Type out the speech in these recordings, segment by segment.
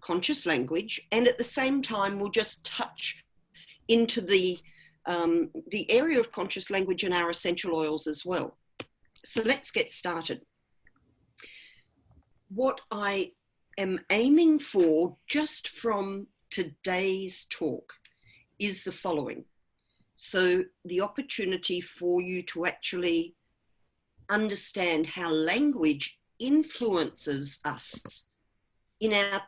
conscious language, and at the same time we'll just touch into the area of conscious language and our essential oils as well. So let's get started. What I am aiming for just from today's talk is the following. So the opportunity for you to actually understand how language influences us in our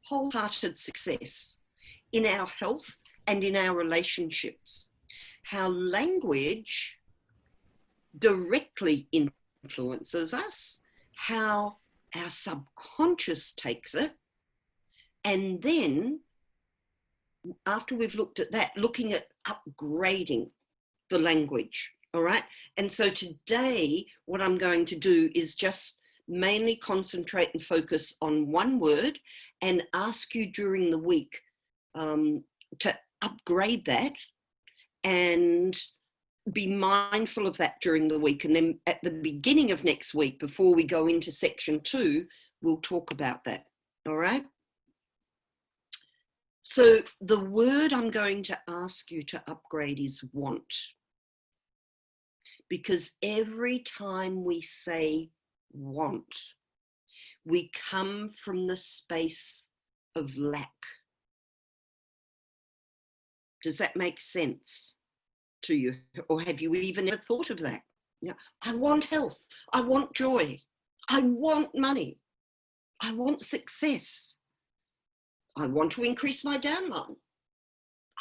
wholehearted success, in our health and in our relationships. How language directly influences us, how our subconscious takes it, and then after we've looked at that, looking at upgrading the language, all right? And so today, what I'm going to do is just mainly concentrate and focus on one word and ask you during the week to upgrade that and be mindful of that during the week. And then at the beginning of next week, before we go into section 2, we'll talk about that, all right? So the word I'm going to ask you to upgrade is want. Because every time we say want, we come from the space of lack. Does that make sense to you? Or have you even ever thought of that? You know, I want health. I want joy. I want money. I want success. I want to increase my downline.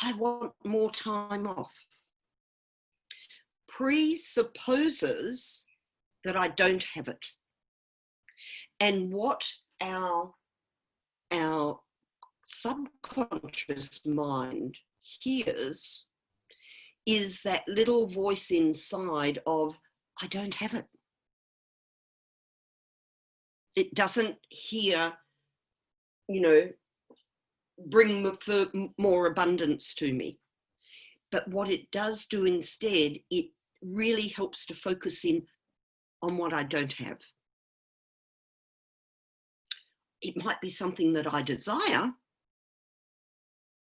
I want more time off. Presupposes that I don't have it. And what our subconscious mind hears is that little voice inside of, I don't have it. It doesn't hear, you know, bring more abundance to me. But what it does do instead, it really helps to focus in on what I don't have. It might be something that I desire.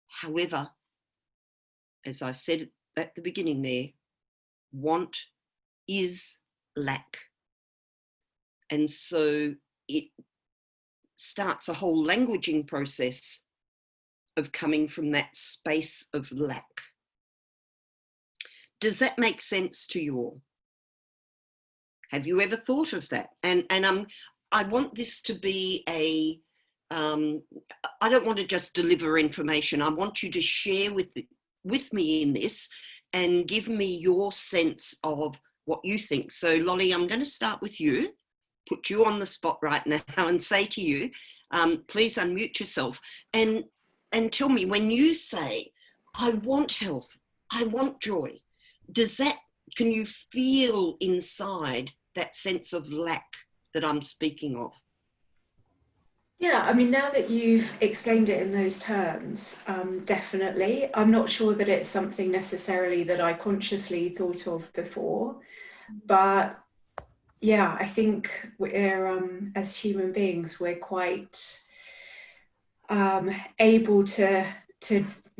However, as I said at the beginning there, want is lack. And so it starts a whole languaging process of coming from that space of lack. Does that make sense to you all? Have you ever thought of that? And I want this to be a, I don't want to just deliver information. I want you to share with me in this and give me your sense of what you think. So Lolly, I'm going to start with you, put you on the spot right now and say to you, please unmute yourself and tell me, when you say, I want health, I want joy, can you feel inside that sense of lack that I'm speaking of? Yeah, I mean, now that you've explained it in those terms, definitely. I'm not sure that it's something necessarily that I consciously thought of before, but yeah, I think we're, as human beings, we're quite able to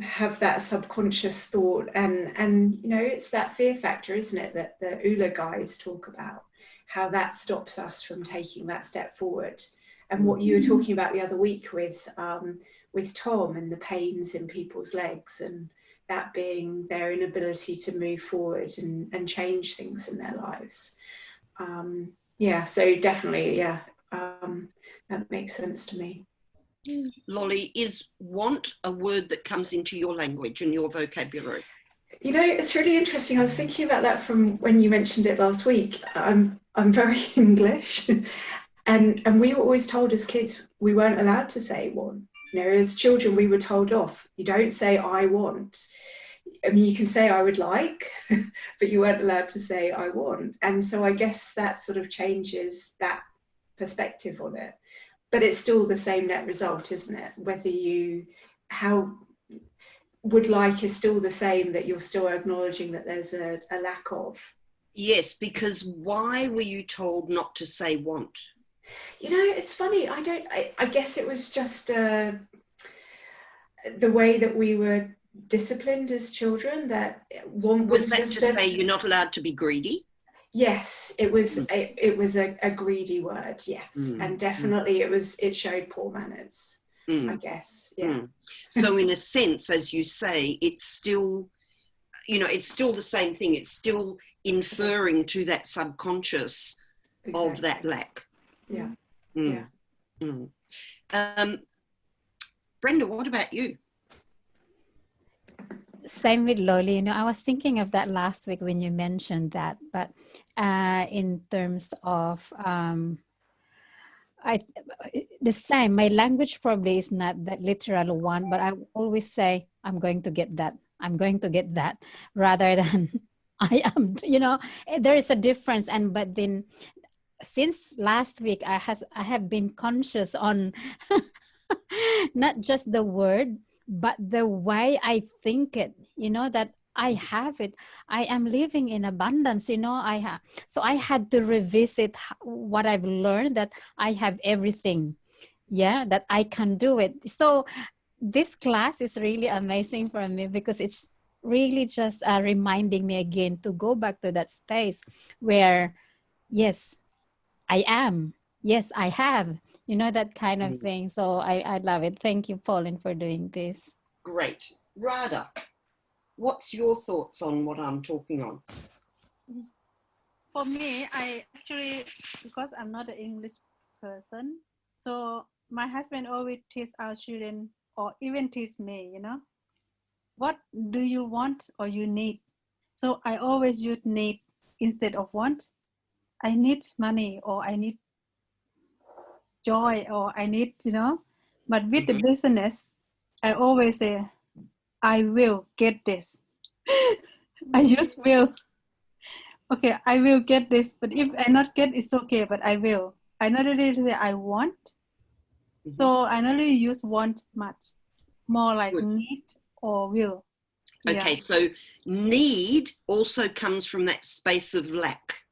have that subconscious thought, and you know, it's that fear factor, isn't it, that the ULA guys talk about, how that stops us from taking that step forward. And what you were talking about the other week with Tom and the pains in people's legs, and that being their inability to move forward and change things in their lives. Yeah, so definitely, yeah, that makes sense to me. Lolly, is want a word that comes into your language and your vocabulary? You know, it's really interesting. I was thinking about that from when you mentioned it last week. I'm very English, and we were always told as kids we weren't allowed to say want. You know, as children we were told off. You don't say I want. I mean, you can say I would like, but you weren't allowed to say I want. And so I guess that sort of changes that perspective on it. But it's still the same net result, isn't it? Whether how would like is still the same, that you're still acknowledging that there's a lack of. Yes, because why were you told not to say want? You know, it's funny. I guess it was just the way that we were disciplined as children, that one Was was that just to say you're not allowed to be greedy? yes, it was a greedy word, yes. And definitely it showed poor manners, I guess. Yeah. So in a sense, as you say, it's still, it's still the same thing. It's still inferring to that subconscious Exactly. of that lack. Yeah. Yeah. Brenda, what about you? Same with Loli. I was thinking of that last week when you mentioned that, but in terms of the same, my language probably is not that literal one, but I always say, I'm going to get that. I'm going to get that, rather than I am, there is a difference. But then since last week, I have been conscious on not just the word, but the way I think it, that I have it. I am living in abundance, so I had to revisit what I've learned, that I have everything. Yeah, that I can do it. So this class is really amazing for me, because it's really just reminding me again to go back to that space where, yes, I am. Yes, I have. That kind of thing. So I love it. Thank you, Pauline, for doing this. Great. Radha, what's your thoughts on what I'm talking on? For me, I actually, because I'm not an English person, so my husband always teach our children, or even teach me, what do you want or you need? So I always use need instead of want. I need money, or I need joy, or I need, but with the business, I always say, I will get this. I just will. Okay, I will get this, but if I not get, it's okay, but I will. I not really say I want. So I not really use want much. More like Good. Need or will. Okay, Yeah. so need also comes from that space of lack.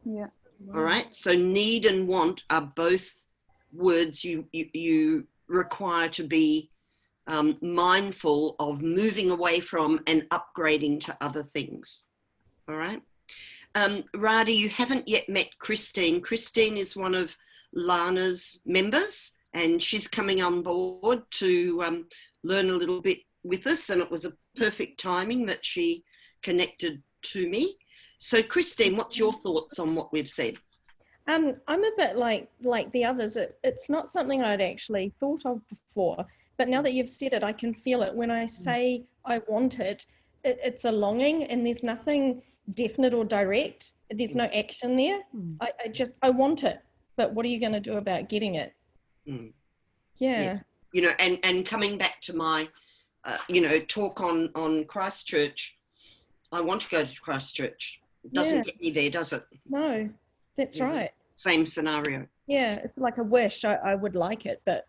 Yeah. All right, so need and want are both words you require to be mindful of moving away from and upgrading to other things. All right. Radha, you haven't yet met Christine. Christine is one of Lana's members, and she's coming on board to learn a little bit with us, and it was a perfect timing that she connected to me. So Christine, what's your thoughts on what we've said? I'm a bit like the others. It's not something I'd actually thought of before, but now that you've said it, I can feel it. When I say I want it, it's a longing, and there's nothing definite or direct. There's no action there. I want it, but what are you going to do about getting it? Yeah. And coming back to my talk on Christchurch, I want to go to Christchurch. It doesn't get me there, does it? No, that's right. Same scenario. Yeah, it's like a wish. I would like it, but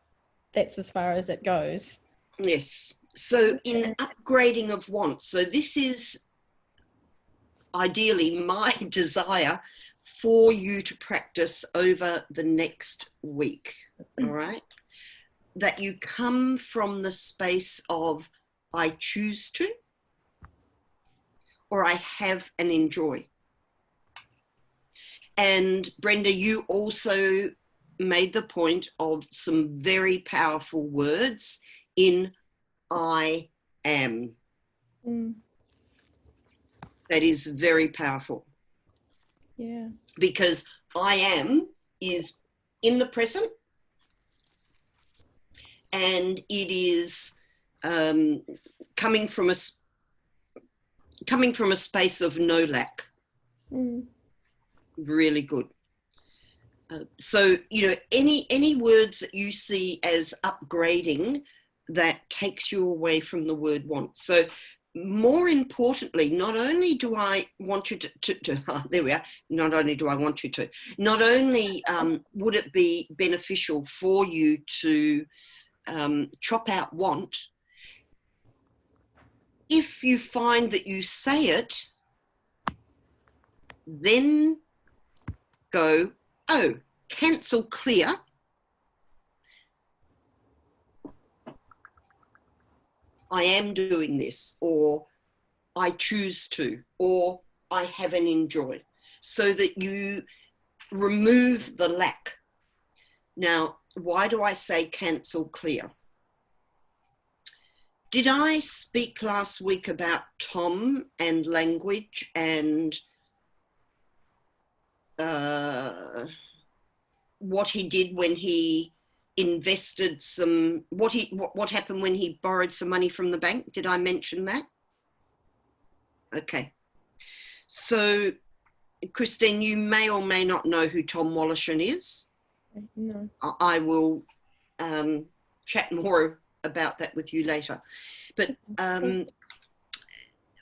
that's as far as it goes. Yes. So in upgrading of wants, so this is ideally my desire for you to practice over the next week, all right? That you come from the space of I choose to, or I have and enjoy. And Brenda, you also made the point of some very powerful words in I am. That is very powerful. Yeah. Because I am is in the present, and it is coming from a space of no lack. Really good. So any words that you see as upgrading that takes you away from the word want. So more importantly, not only do I want you to there we are, not only do I want you to, not only would it be beneficial for you to chop out want, if you find that you say it, then go, oh, cancel clear. I am doing this, or I choose to, or I have an enjoy, so that you remove the lack. Now, why do I say cancel clear? Did I speak last week about Tom and language and what he did when he invested some, what happened when he borrowed some money from the bank? Did I mention that? Okay. So, Christine, you may or may not know who Tom Wallachin is. No. I will chat more about that with you later. But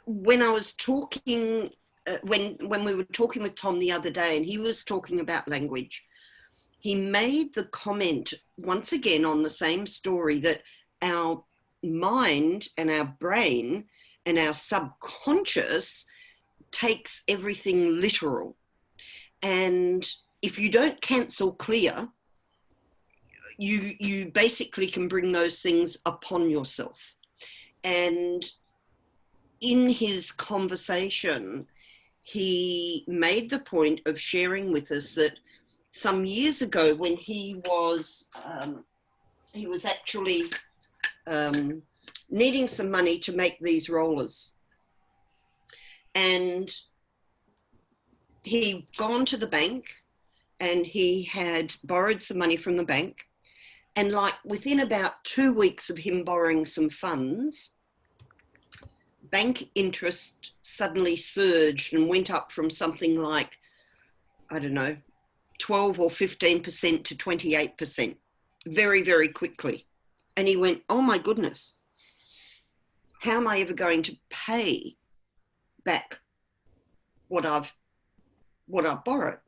when I was talking, when we were talking with Tom the other day, and he was talking about language, he made the comment once again on the same story that our mind and our brain and our subconscious takes everything literal. And if you don't cancel clear, you basically can bring those things upon yourself. And in his conversation, he made the point of sharing with us that some years ago, when he was actually needing some money to make these rollers, and he'd gone to the bank and he had borrowed some money from the bank, and like within about 2 weeks of him borrowing some funds, bank interest suddenly surged and went up from something like, I don't know, 12 or 15% to 28%, very, very quickly. And he went, oh my goodness, how am I ever going to pay back what I've borrowed?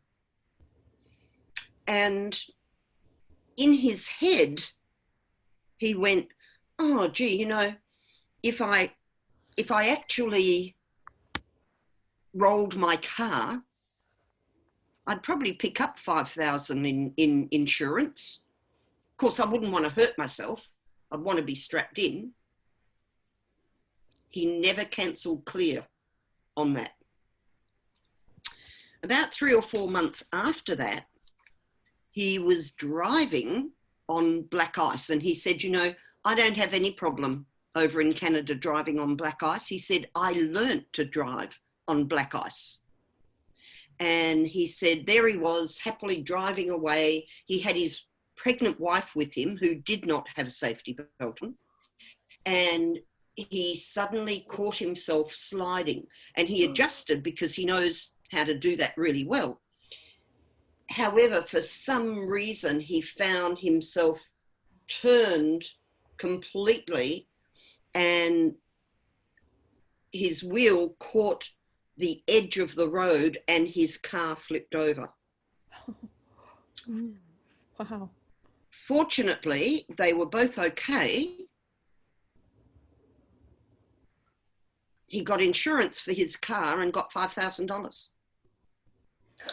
And in his head, he went, oh gee, you know, if I actually rolled my car, I'd probably pick up $5,000 in insurance. Of course, I wouldn't want to hurt myself. I'd want to be strapped in. He never cancelled clear on that. About 3 or 4 months after that, he was driving on black ice, and he said, you know, I don't have any problem over in Canada driving on black ice. He said, I learnt to drive on black ice. And he said, there he was, happily driving away. He had his pregnant wife with him, who did not have a safety belt on. And he suddenly caught himself sliding. And he adjusted because he knows how to do that really well. However, for some reason, he found himself turned completely, and his wheel caught the edge of the road and his car flipped over. Wow. Fortunately, they were both okay. He got insurance for his car and got $5,000.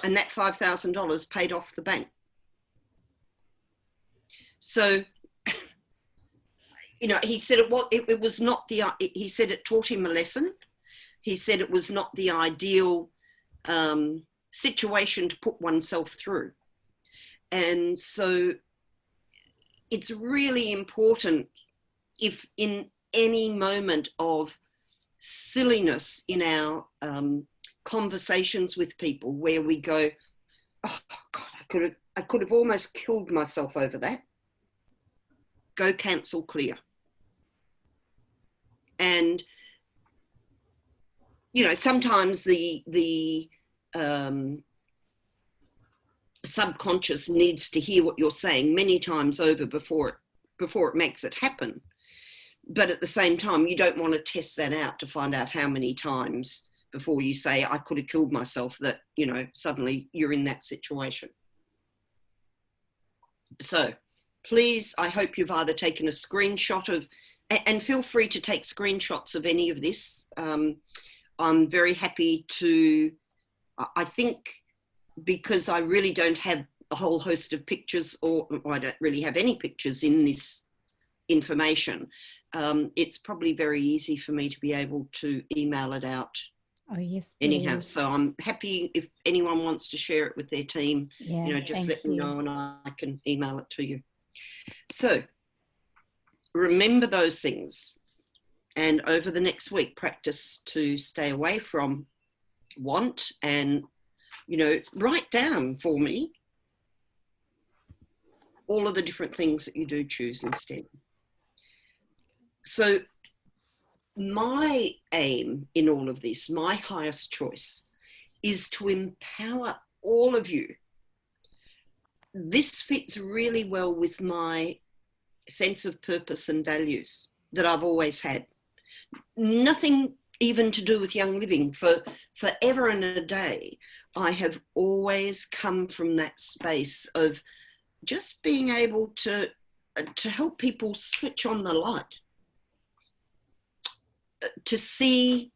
And that $5,000 paid off the bank. So, you know, he said it was not the, he said it taught him a lesson. He said it was not the ideal situation to put oneself through. And so it's really important, if in any moment of silliness in our conversations with people where we go, oh God, I could have almost killed myself over that, go cancel clear. And you know, sometimes the subconscious needs to hear what you're saying many times over before it makes it happen. But at the same time, you don't want to test that out to find out how many times before you say, I could have killed myself, that, you know, suddenly you're in that situation. So please, I hope you've either taken a screenshot of, and feel free to take screenshots of any of this. I'm very happy to, I think, because I really don't have a whole host of pictures, or I don't really have any pictures in this information, it's probably very easy for me to be able to email it out Oh, yes, anyhow. please. So I'm happy if anyone wants to share it with their team, Yeah, you know, just thank let me you. know and I can email it to you. So remember those things, and over the next week, practice to stay away from want, and, you know, write down for me all of the different things that you do choose instead. So my aim in all of this, my highest choice, is to empower all of you. This fits really well with my sense of purpose and values that I've always had. Nothing even to do with Young Living. For forever and a day, I have always come from that space of just being able to help people switch on the light, to see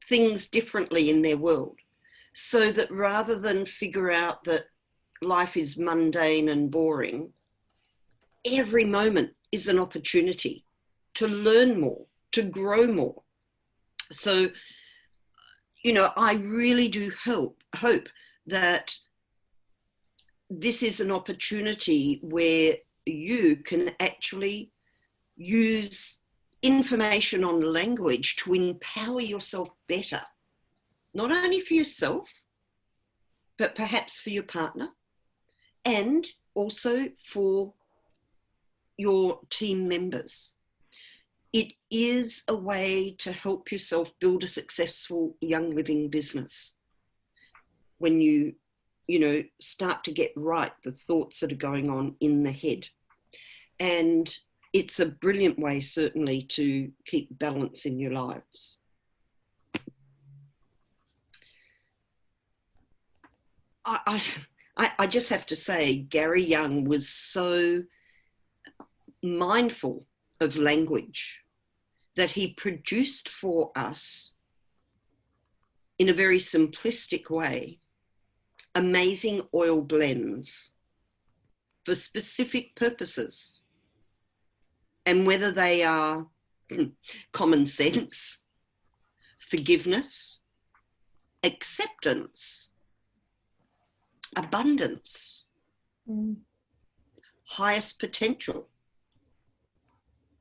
things differently in their world, so that rather than figure out that life is mundane and boring, every moment is an opportunity to learn more, to grow more. So, you know, I really do hope that this is an opportunity where you can actually use information on language to empower yourself better, not only for yourself, but perhaps for your partner, and also for your team members. It is a way to help yourself build a successful Young Living business when you know, start to get right the thoughts that are going on in the head. And it's a brilliant way, certainly, to keep balance in your lives. I just have to say, Gary Young was so mindful of language that he produced for us, in a very simplistic way, amazing oil blends for specific purposes. And whether they are common sense, forgiveness, acceptance, abundance, highest potential,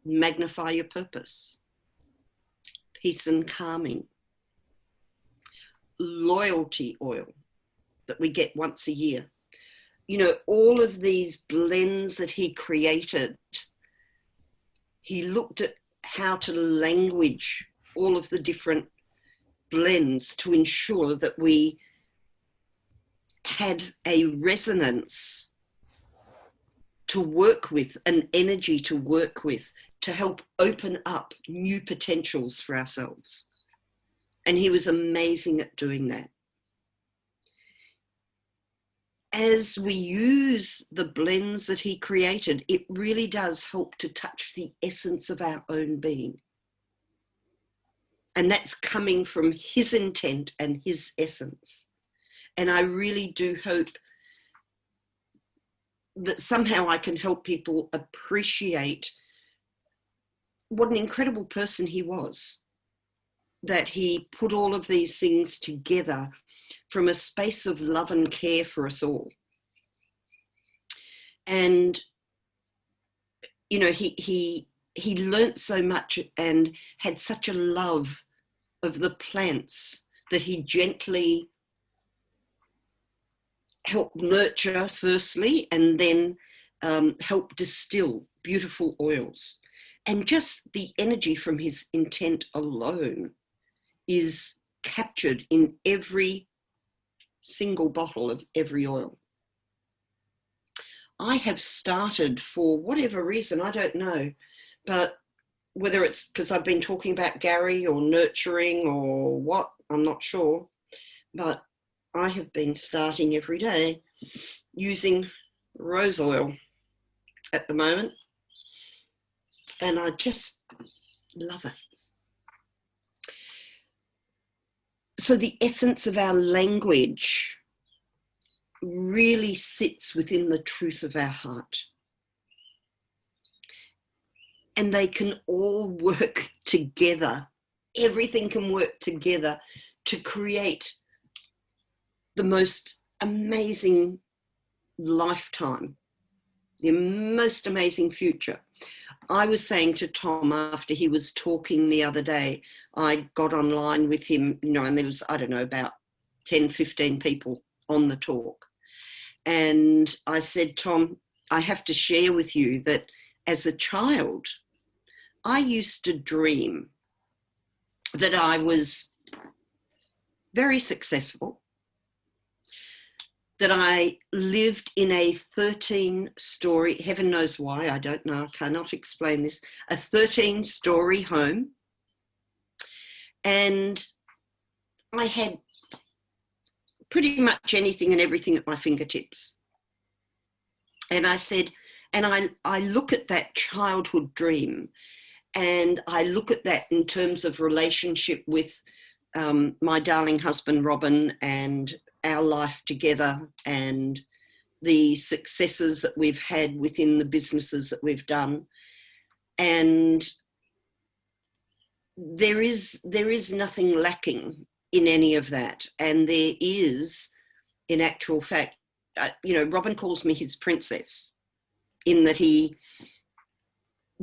magnify your purpose, peace and calming, loyalty oil that we get once a year. You know, all of these blends that he created, he looked at how to language all of the different blends to ensure that we had a resonance to work with, an energy to work with, to help open up new potentials for ourselves. And he was amazing at doing that. As we use the blends that he created, it really does help to touch the essence of our own being. And that's coming from his intent and his essence. And I really do hope that somehow I can help people appreciate what an incredible person he was, that he put all of these things together from a space of love and care for us all. And, you know, he learnt so much and had such a love of the plants that he gently helped nurture firstly, and then help distill beautiful oils. And just the energy from his intent alone is captured in every single bottle of every oil. I have started, for whatever reason, I don't know, but whether it's because I've been talking about Gary or nurturing or what, I'm not sure, but I have been starting every day using rose oil at the moment, and I just love it. So the essence of our language really sits within the truth of our heart. And they can all work together. Everything can work together to create the most amazing lifetime, the most amazing future. I was saying to Tom after he was talking the other day, I got online with him, you know, and there was, I don't know, about 10, 15 people on the talk. And I said, Tom, I have to share with you that as a child, I used to dream that I was very successful, that I lived in a 13-story, heaven knows why, I don't know, I cannot explain this, a 13-story home. And I had pretty much anything and everything at my fingertips. And I said, and I look at that childhood dream, and I look at that in terms of relationship with my darling husband, Robin, and our life together, and the successes that we've had within the businesses that we've done. And there is nothing lacking in any of that. And there is, in actual fact, you know, Robin calls me his princess, in that he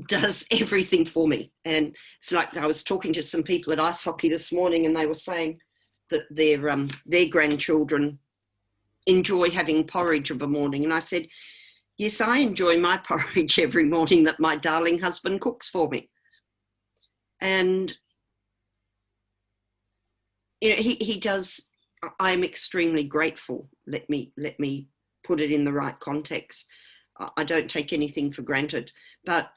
does everything for me. And it's like, I was talking to some people at ice hockey this morning, and they were saying that their grandchildren enjoy having porridge of a morning. And I said, yes, I enjoy my porridge every morning that my darling husband cooks for me. And you know, he does. I'm extremely grateful. Let me put it in the right context. I don't take anything for granted, but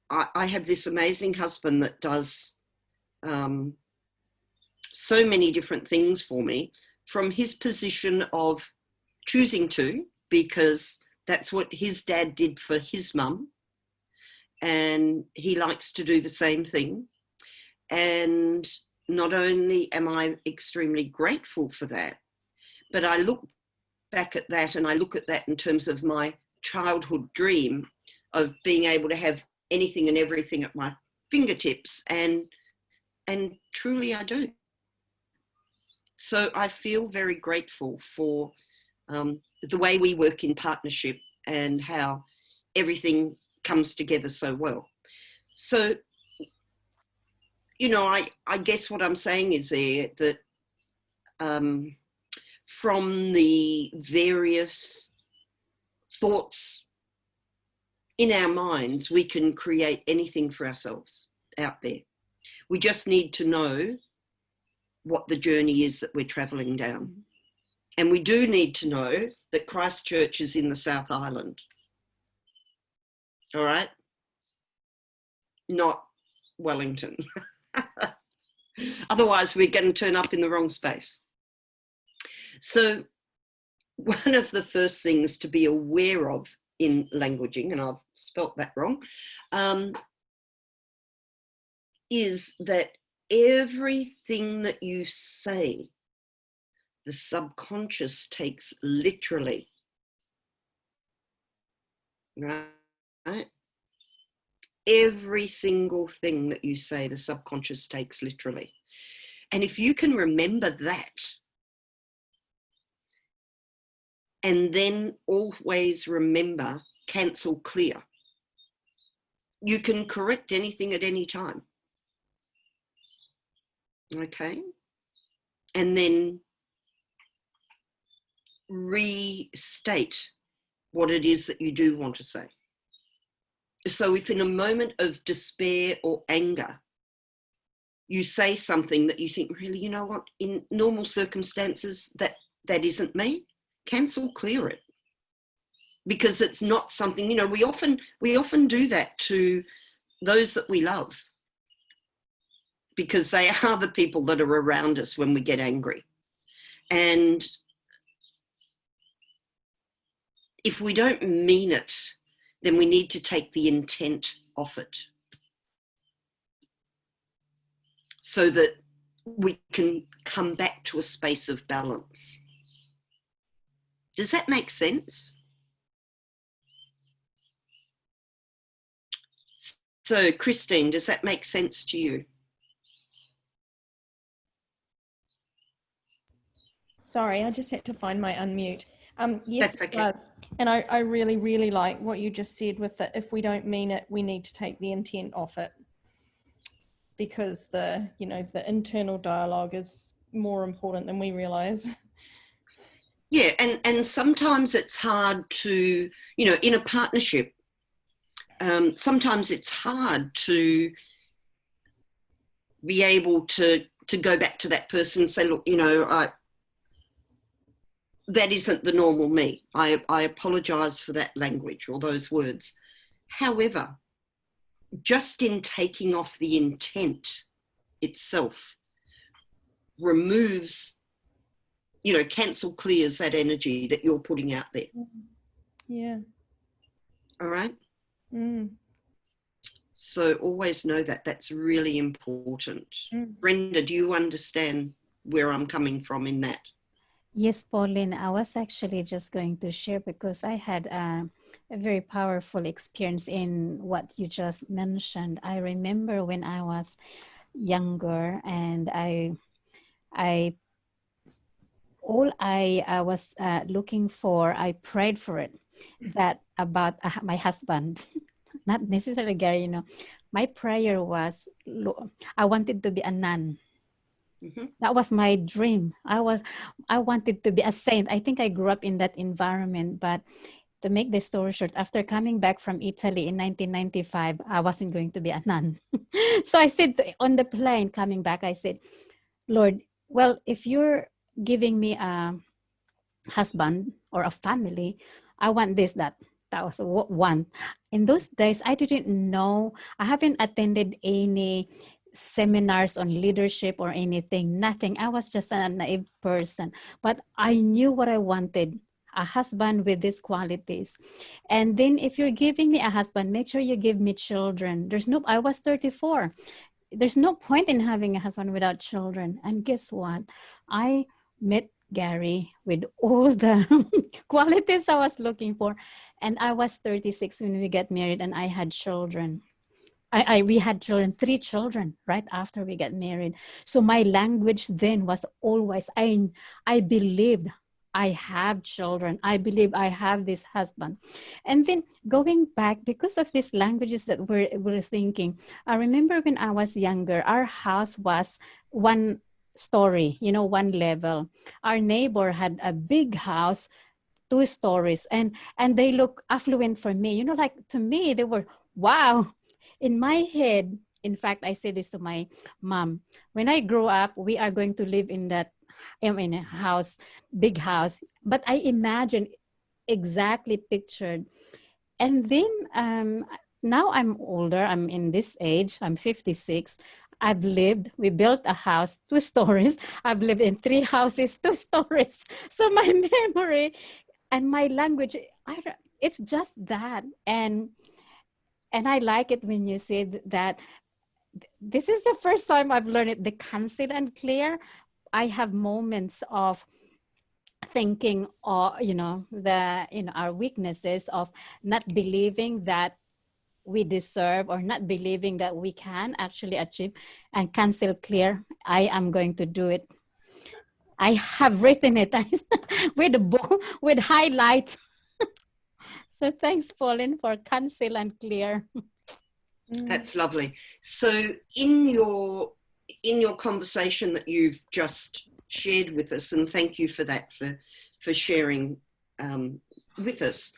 I have this amazing husband that does so many different things for me, from his position of choosing to, because that's what his dad did for his mum, and he likes to do the same thing. And not only am I extremely grateful for that, but I look back at that, and I look at that in terms of my childhood dream of being able to have anything and everything at my fingertips, and truly I do. So I feel very grateful for the way we work in partnership and how everything comes together so well. So, you know, I guess what I'm saying is there that from the various thoughts in our minds, we can create anything for ourselves out there. We just need to know what the journey is that we're travelling down. And we do need to know that Christchurch is in the South Island. All right? Not Wellington. Otherwise, we're going to turn up in the wrong space. So one of the first things to be aware of in languaging, and I've spelt that wrong, is that everything that you say, the subconscious takes literally. Right? Every single thing that you say, the subconscious takes literally. And if you can remember that, and then always remember, cancel clear, you can correct anything at any time. Okay? And then restate what it is that you do want to say. So if in a moment of despair or anger, you say something that you think, really, you know what, in normal circumstances, that isn't me, cancel clear it. Because it's not something, you know, we often do that to those that we love, because they are the people that are around us when we get angry. And if we don't mean it, then we need to take the intent off it, so that we can come back to a space of balance. Does that make sense? So, Christine, does that make sense to you? Sorry, I just had to find my unmute. Yes, That's it okay. does. And I really, really like what you just said with it. If we don't mean it, we need to take the intent off it, because the internal dialogue is more important than we realize. Yeah, and sometimes it's hard to, in a partnership, sometimes it's hard to be able to go back to that person and say, look, that isn't the normal me. I apologize for that language or those words. However, just in taking off the intent itself removes, cancel clears that energy that you're putting out there. Yeah. All right. Mm. So always know that that's really important. Brenda, do you understand where I'm coming from in that? Yes, Pauline, I was actually just going to share because I had a very powerful experience in what you just mentioned. I remember when I was younger, and I was looking for, I prayed for it, that about my husband, not necessarily Gary, my prayer was, I wanted to be a nun. Mm-hmm. That was my dream. I wanted to be a saint. I think I grew up in that environment. But to make the story short, after coming back from Italy in 1995, I wasn't going to be a nun. So I said on the plane coming back, I said, Lord, well, if you're giving me a husband or a family, I want this, that. That was one. In those days, I didn't know. I haven't attended any seminars on leadership or anything, nothing. I was just a naive person, but I knew what I wanted, a husband with these qualities. And then if you're giving me a husband, make sure you give me children. I was 34. There's no point in having a husband without children. And guess what? I met Gary with all the qualities I was looking for. And I was 36 when we got married, and I had children. We had children, 3 children right after we got married. So my language then was always, I believed I have children. I believe I have this husband. And then going back, because of these languages that we're thinking, I remember when I was younger, our house was one story, one level. Our neighbor had a big house, 2 stories, and they look affluent for me. Like to me, they were, wow. In my head, in fact, I say this to my mom, when I grow up, we are going to live in that, in a house, big house. But I imagine, exactly pictured. And then now I'm older, I'm in this age, I'm 56. We built a house, 2 stories. I've lived in 3 houses, 2 stories. So my memory and my language, it's just that. And I like it when you said that this is the first time I've learned it, the cancel and clear. I have moments of thinking, or our weaknesses of not believing that we deserve, or not believing that we can actually achieve, and cancel clear. I am going to do it. I have written it with highlights. So thanks, Pauline, for cancel and clear. That's lovely. So in your conversation that you've just shared with us, and thank you for that, for sharing with us,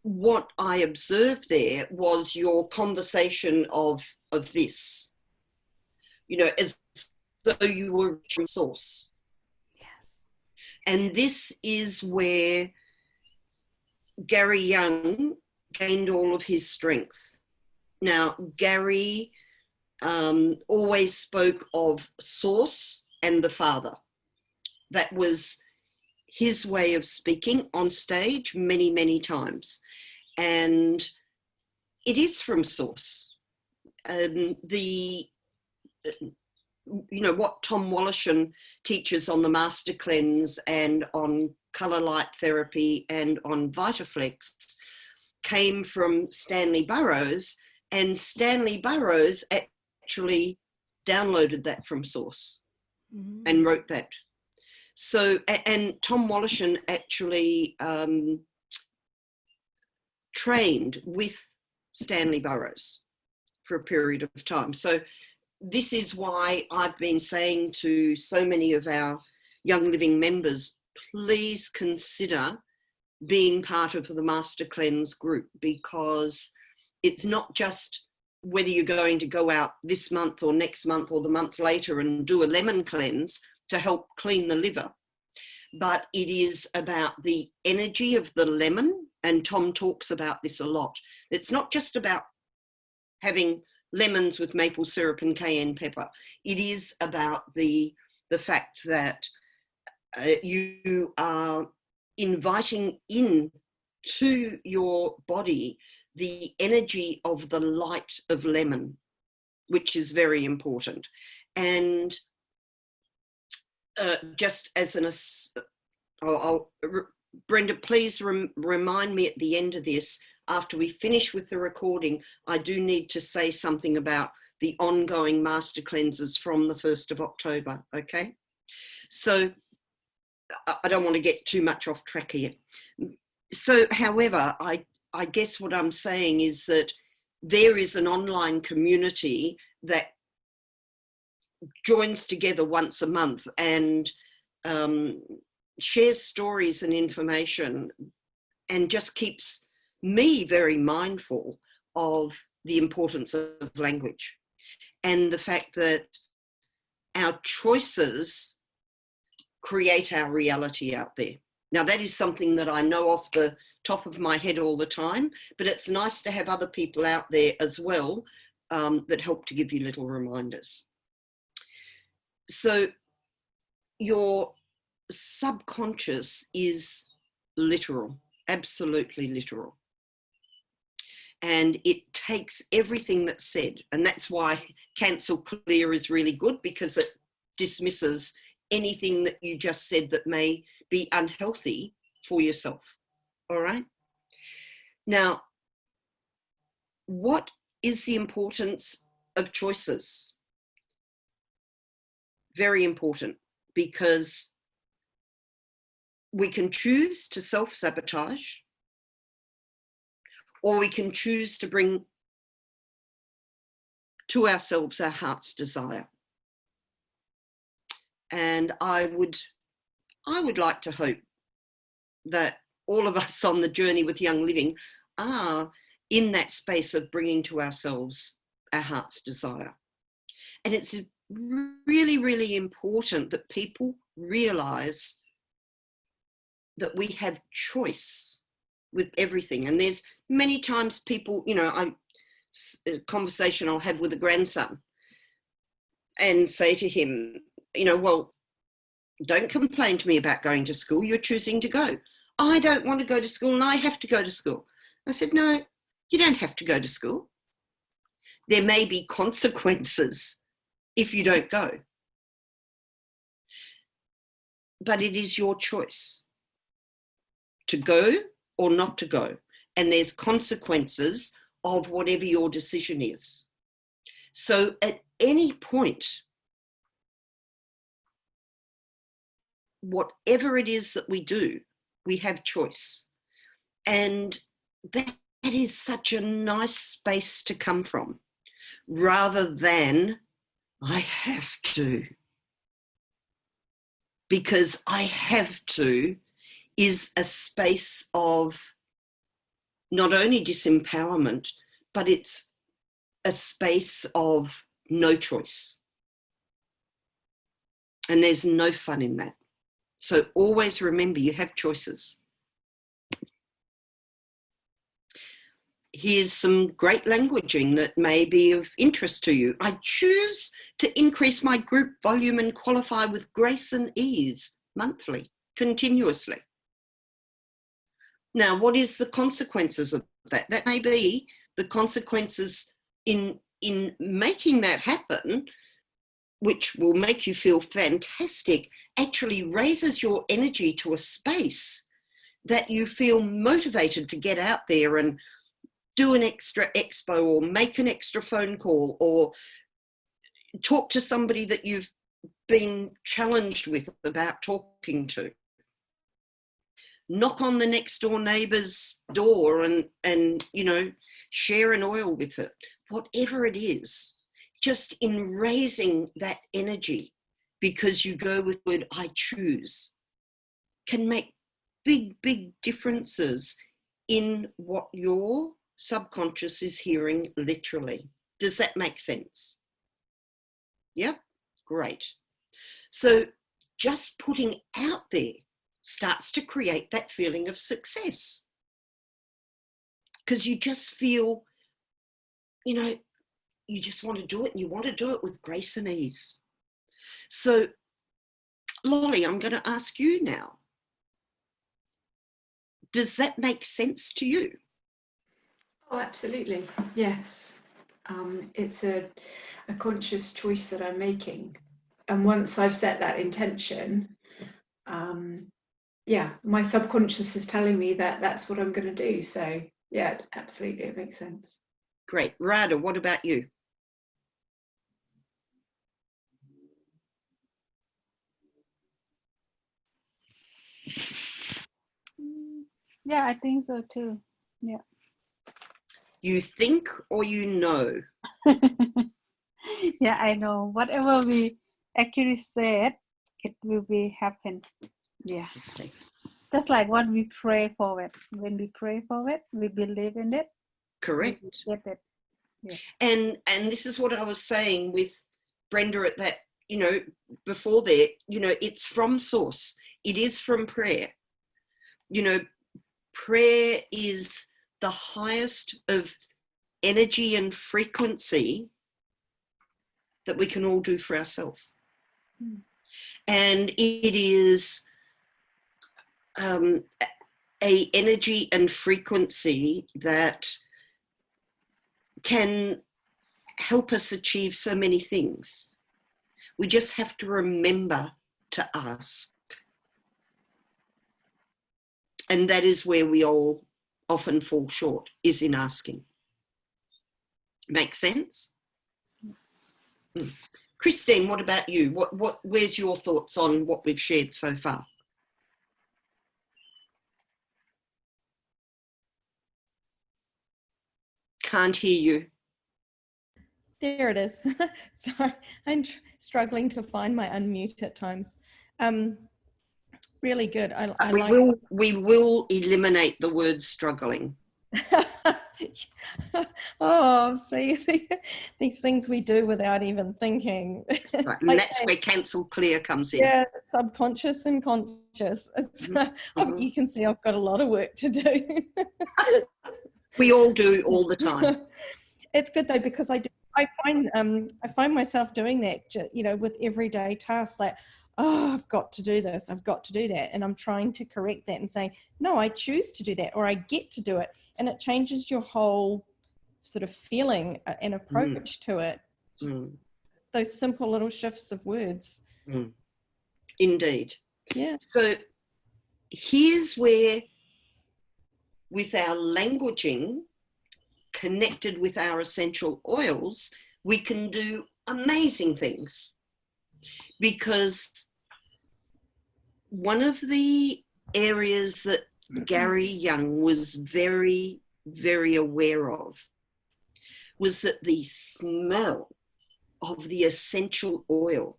what I observed there was your conversation of this, as though you were a source. Yes. And this is where Gary Young gained all of his strength. Now, Gary always spoke of source and the Father. That was his way of speaking on stage many, many times. And it is from source. What Tom Wollaston teaches on the Master Cleanse and on colour light therapy and on VitaFlex came from Stanley Burrows, and Stanley Burrows actually downloaded that from source and wrote that. So, and Tom Wallishan actually trained with Stanley Burrows for a period of time. So this is why I've been saying to so many of our Young Living members, please consider being part of the Master Cleanse group, because it's not just whether you're going to go out this month or next month or the month later and do a lemon cleanse to help clean the liver, but it is about the energy of the lemon. And Tom talks about this a lot. It's not just about having lemons with maple syrup and cayenne pepper. It is about the fact that you are inviting in to your body the energy of the light of lemon, which is very important. And just as an, Brenda, please remind me at the end of this, after we finish with the recording, I do need to say something about the ongoing master cleanses from the 1st of October, okay? So I don't want to get too much off track here. So, however, I guess what I'm saying is that there is an online community that joins together once a month and shares stories and information, and just keeps me very mindful of the importance of language and the fact that our choices create our reality out there. Now, that is something that I know off the top of my head all the time, but it's nice to have other people out there as well that help to give you little reminders. So your subconscious is literal, absolutely literal. And it takes everything that's said. And that's why cancel clear is really good, because it dismisses anything that you just said that may be unhealthy for yourself. All right. Now, what is the importance of choices? Very important, because we can choose to self-sabotage, or we can choose to bring to ourselves our heart's desire. And I would like to hope that all of us on the journey with Young Living are in that space of bringing to ourselves our heart's desire. And it's really, really important that people realize that we have choice with everything. And there's many times people, you know, a conversation I'll have with a grandson and say to him, you know, well, don't complain to me about going to school. You're choosing to go. I don't want to go to school and I have to go to school. I said, no, you don't have to go to school. There may be consequences if you don't go, but it is your choice to go or not to go. And there's consequences of whatever your decision is. So at any point, whatever it is that we do, we have choice. And that is such a nice space to come from, rather than I have to. Because I have to is a space of not only disempowerment, but it's a space of no choice. And there's no fun in that. So always remember you have choices. Here's some great languaging that may be of interest to you. I choose to increase my group volume and qualify with grace and ease monthly, continuously. Now, what is the consequences of that? That may be the consequences in making that happen which will make you feel fantastic, actually raises your energy to a space that you feel motivated to get out there and do an extra expo or make an extra phone call or talk to somebody that you've been challenged with about talking to. Knock on the next door neighbour's door and you know, share an oil with her. Whatever it is, just in raising that energy, because you go with the word I choose, can make big, big differences in what your subconscious is hearing literally. Does that make sense? Yep, great. So just putting out there starts to create that feeling of success, because you just feel, you know, you just want to do it, and you want to do it with grace and ease. So Lolly, I'm going to ask you now, does that make sense to you? Oh, absolutely. Yes. It's a conscious choice that I'm making. And once I've set that intention, yeah, my subconscious is telling me that that's what I'm going to do. So yeah, absolutely, it makes sense. Great. Radha, what about you? Yeah, I think so too. Yeah. You think or you know? Yeah, I know. Whatever we actually said, it will be happen. Yeah. Okay. Just like what we pray for it. When we pray for it, we believe in it. Correct. We get it. Yeah. And this is what I was saying with Brenda at that, you know, before there, you know, it's from source. It is from prayer. You know, prayer is the highest of energy and frequency that we can all do for ourselves. Mm. And it is a energy and frequency that can help us achieve so many things. We just have to remember to ask. And that is where we all often fall short, is in asking. Make sense? Mm. Christine, what about you? Where's your thoughts on what we've shared so far? Can't hear you. There it is. Sorry, I'm struggling to find my unmute at times. Really good. We will eliminate the word struggling. Oh, see, these things we do without even thinking. Right, and that's where cancel clear comes in. Yeah, subconscious and conscious. You can see I've got a lot of work to do. We all do all the time. It's good though, because I find myself doing that, you know, with everyday tasks, like, oh, I've got to do this, I've got to do that. And I'm trying to correct that and saying, no, I choose to do that, or I get to do it. And it changes your whole sort of feeling and approach to it. Those simple little shifts of words. Indeed. Yeah. So here's where, with our languaging connected with our essential oils, we can do amazing things. Because one of the areas that Gary Young was very, very aware of was that the smell of the essential oil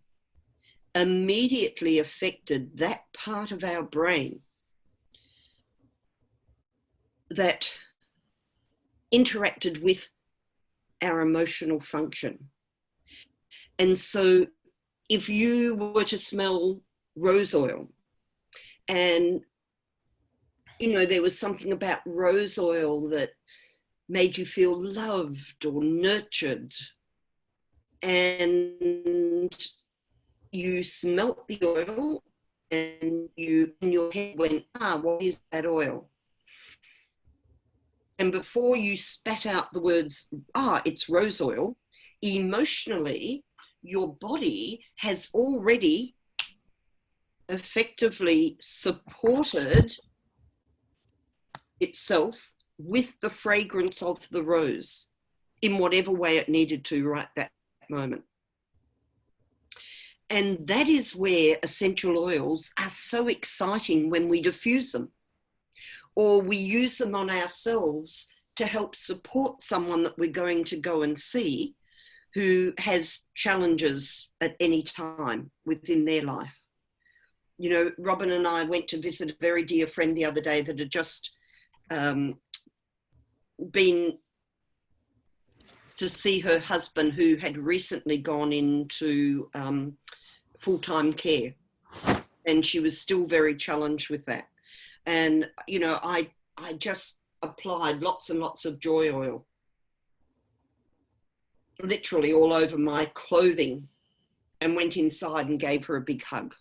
immediately affected that part of our brain that interacted with our emotional function. And so if you were to smell rose oil, and you know, there was something about rose oil that made you feel loved or nurtured, and you smelt the oil and you in your head went, what is that oil? And before you spat out the words, it's rose oil, emotionally your body has already effectively supported itself with the fragrance of the rose in whatever way it needed to right that moment. And that is where essential oils are so exciting when we diffuse them, or we use them on ourselves to help support someone that we're going to go and see who has challenges at any time within their life. You know, Robin and I went to visit a very dear friend the other day that had just been to see her husband, who had recently gone into full-time care, and she was still very challenged with that. And, you know, I just applied lots and lots of joy oil, literally all over my clothing, and went inside and gave her a big hug.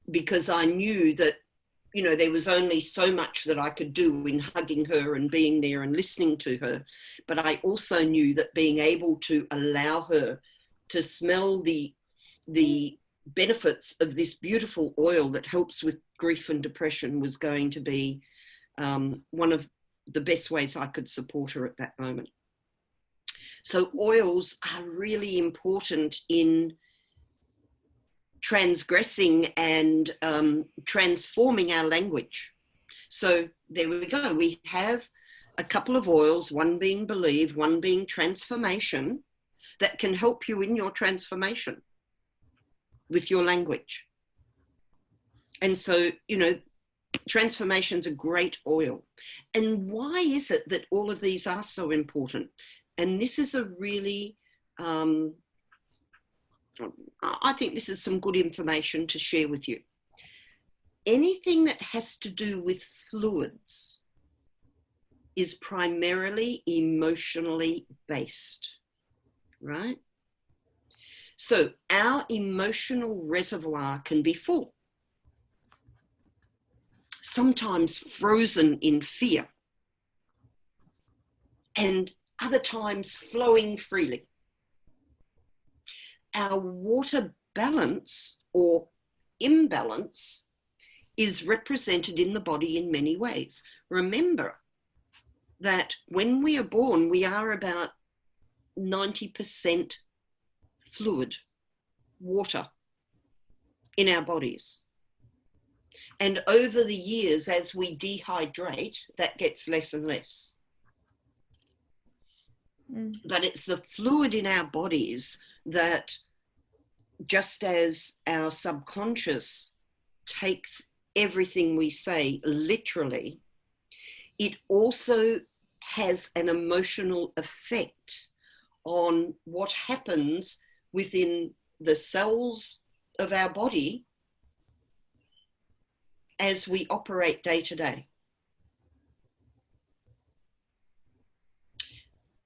Because I knew that, you know, there was only so much that I could do in hugging her and being there and listening to her. But I also knew that being able to allow her to smell the benefits of this beautiful oil that helps with grief and depression was going to be one of the best ways I could support her at that moment. So oils are really important in transgressing and transforming our language. So there we go. We have a couple of oils, one being believe, one being transformation, that can help you in your transformation with your language. And so, you know, transformation's a great oil. And why is it that all of these are so important? And this is a really, I think this is some good information to share with you. Anything that has to do with fluids is primarily emotionally based, right? So our emotional reservoir can be full, sometimes frozen in fear, and other times flowing freely. Our water balance or imbalance is represented in the body in many ways. Remember that when we are born, we are about 90% fluid, water in our bodies. And over the years, as we dehydrate, that gets less and less. But it's the fluid in our bodies that, just as our subconscious takes everything we say literally, it also has an emotional effect on what happens within the cells of our body as we operate day to day.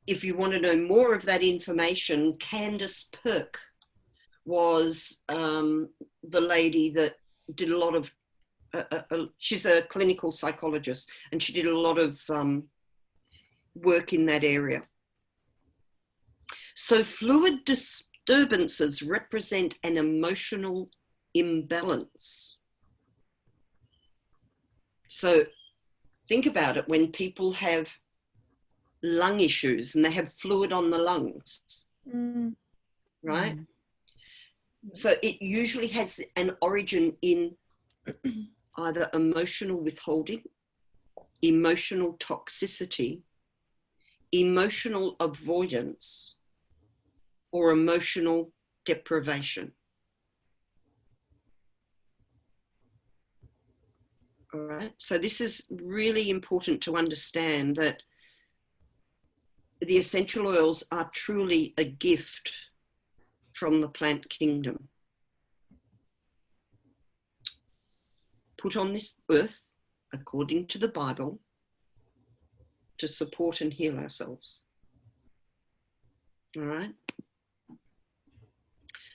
If you want to know more of that information, Candace Perk was the lady that did a lot of, she's a clinical psychologist, and she did a lot of work in that area. So fluid disturbances represent an emotional imbalance. So think about it, when people have lung issues and they have fluid on the lungs, right? So it usually has an origin in either emotional withholding, emotional toxicity, emotional avoidance, or emotional deprivation. All right, so this is really important to understand, that the essential oils are truly a gift from the plant kingdom, put on this earth, according to the Bible, to support and heal ourselves. All right?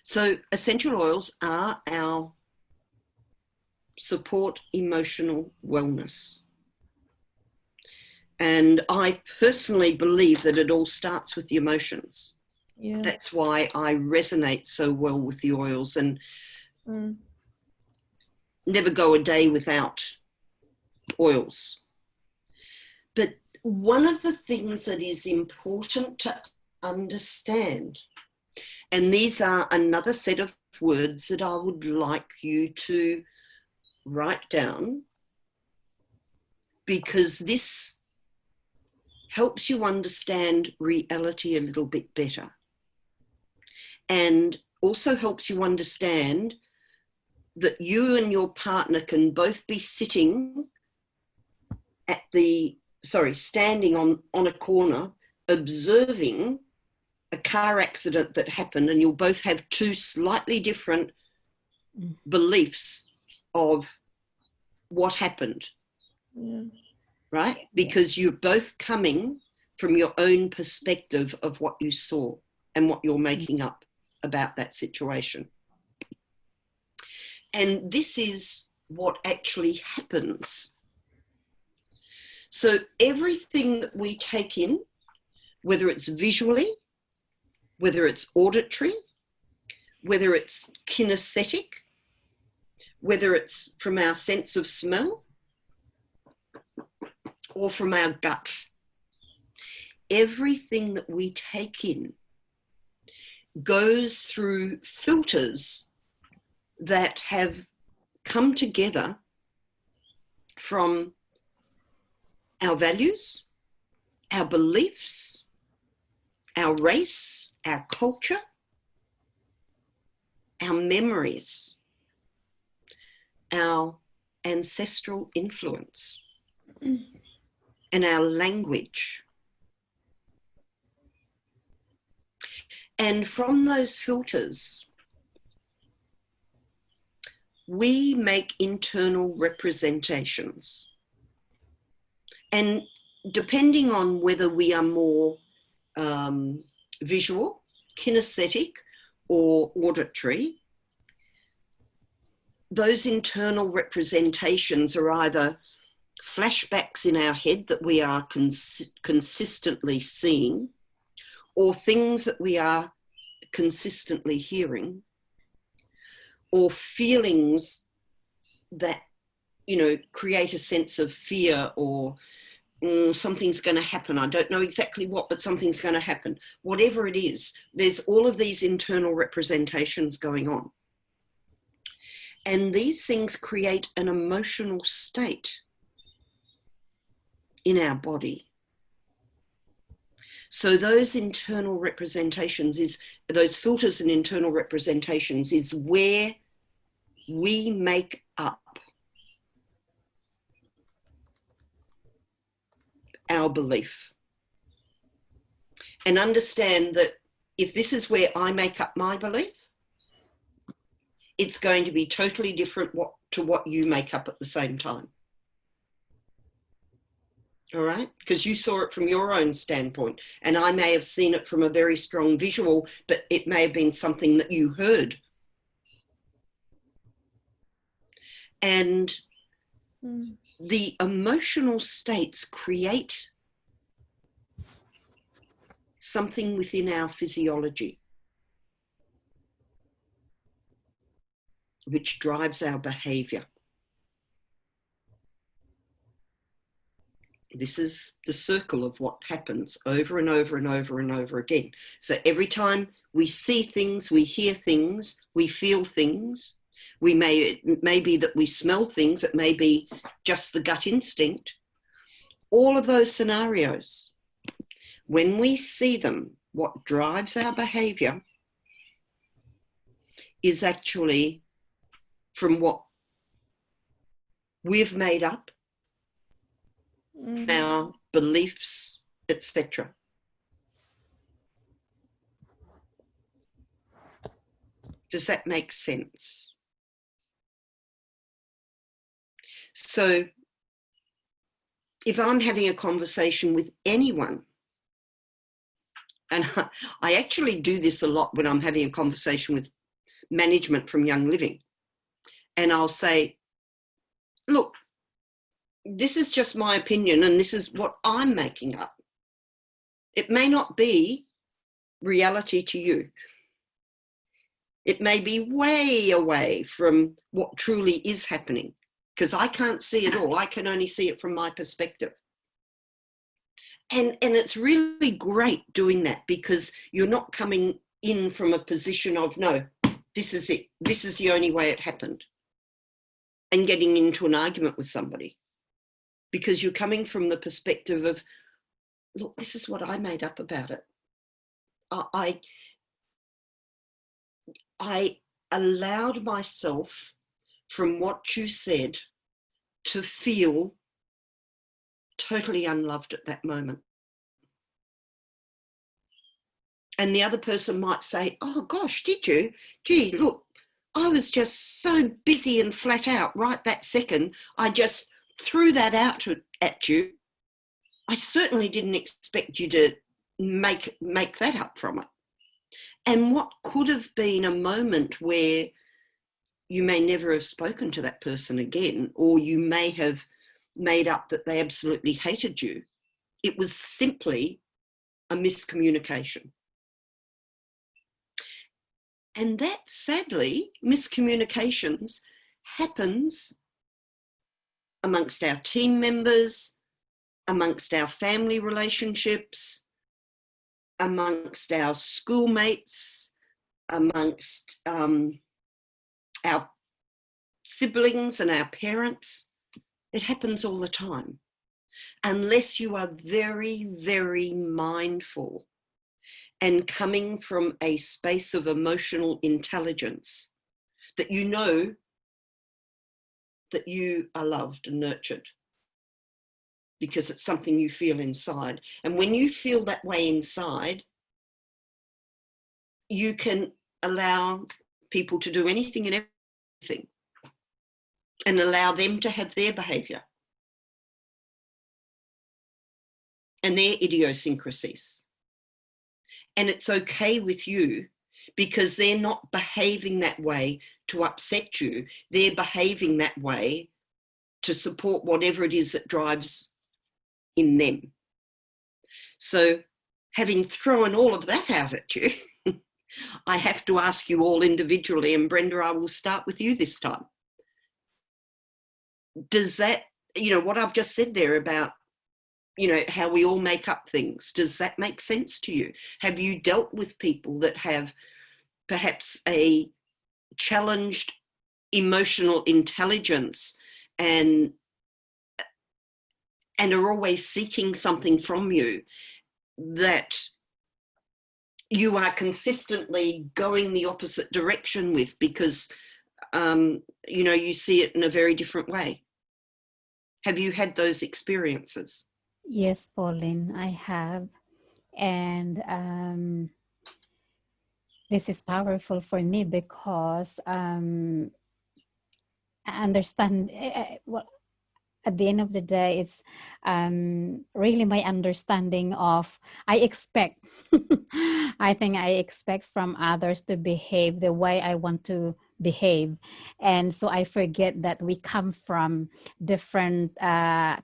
So essential oils are our support emotional wellness. And I personally believe that it all starts with the emotions. Yeah. That's why I resonate so well with the oils and never go a day without oils. But one of the things that is important to understand, and these are another set of words that I would like you to write down, because this helps you understand reality a little bit better, and also helps you understand that you and your partner can both be sitting at standing on a corner observing a car accident that happened, and you'll both have two slightly different beliefs of what happened. Yeah. Right? Because you're both coming from your own perspective of what you saw and what you're making up about that situation. And this is what actually happens. So everything that we take in, whether it's visually, whether it's auditory, whether it's kinesthetic, whether it's from our sense of smell, or from our gut, everything that we take in goes through filters that have come together from our values, our beliefs, our race, our culture, our memories, our ancestral influence, and our language. And from those filters, we make internal representations. And depending on whether we are more visual, kinesthetic, or auditory, those internal representations are either flashbacks in our head that we are consistently seeing, or things that we are consistently hearing, or feelings that, you know, create a sense of fear, or something's going to happen. I don't know exactly what, but something's going to happen. Whatever it is, there's all of these internal representations going on. And these things create an emotional state in our body. So those internal representations those filters and internal representations is where we make up our belief. And understand that if this is where I make up my belief, it's going to be totally different to what you make up at the same time. All right? Because you saw it from your own standpoint, and I may have seen it from a very strong visual, but it may have been something that you heard. And the emotional states create something within our physiology, which drives our behavior. This is the circle of what happens over and over and over and over again. So every time we see things, we hear things, we feel things, it may be that we smell things, it may be just the gut instinct. All of those scenarios, when we see them, what drives our behavior is actually from what we've made up, our beliefs, etc. Does that make sense? So if I'm having a conversation with anyone, and I actually do this a lot when I'm having a conversation with management from Young Living, and I'll say, look, this is just my opinion and this is what I'm making up. It may not be reality to you. It may be way away from what truly is happening, because I can't see it all. I can only see it from my perspective. And it's really great doing that, because you're not coming in from a position of, no, this is it. This is the only way it happened. And getting into an argument with somebody, because you're coming from the perspective of, look, this is what I made up about it. I allowed myself, from what you said, to feel totally unloved at that moment. And the other person might say, oh gosh, did you? Gee, look, I was just so busy and flat out right that second. I just threw that out at you. I certainly didn't expect you to make that up from it. And what could have been a moment where you may never have spoken to that person again, or you may have made up that they absolutely hated you. It was simply a miscommunication. And that, sadly, miscommunications happens amongst our team members, amongst our family relationships, amongst our schoolmates, amongst our siblings and our parents. It happens all the time, unless you are very, very mindful and coming from a space of emotional intelligence, that you know that you are loved and nurtured, because it's something you feel inside. And when you feel that way inside, you can allow people to do anything and everything, and allow them to have their behavior and their idiosyncrasies. And it's okay with you, because they're not behaving that way to upset you. They're behaving that way to support whatever it is that drives in them. So, having thrown all of that out at you, I have to ask you all individually, and Brenda, I will start with you this time. Does that, what I've just said there about, how we all make up things, does that make sense to you? Have you dealt with people that have perhaps a challenged emotional intelligence and are always seeking something from you, that you are consistently going the opposite direction with, because you see it in a very different way? Have you had those experiences? Yes, Pauline, I have. And this is powerful for me, because I understand, well, at the end of the day, it's really my understanding of, I expect, I think I expect from others to behave the way I want to behave. And so I forget that we come from different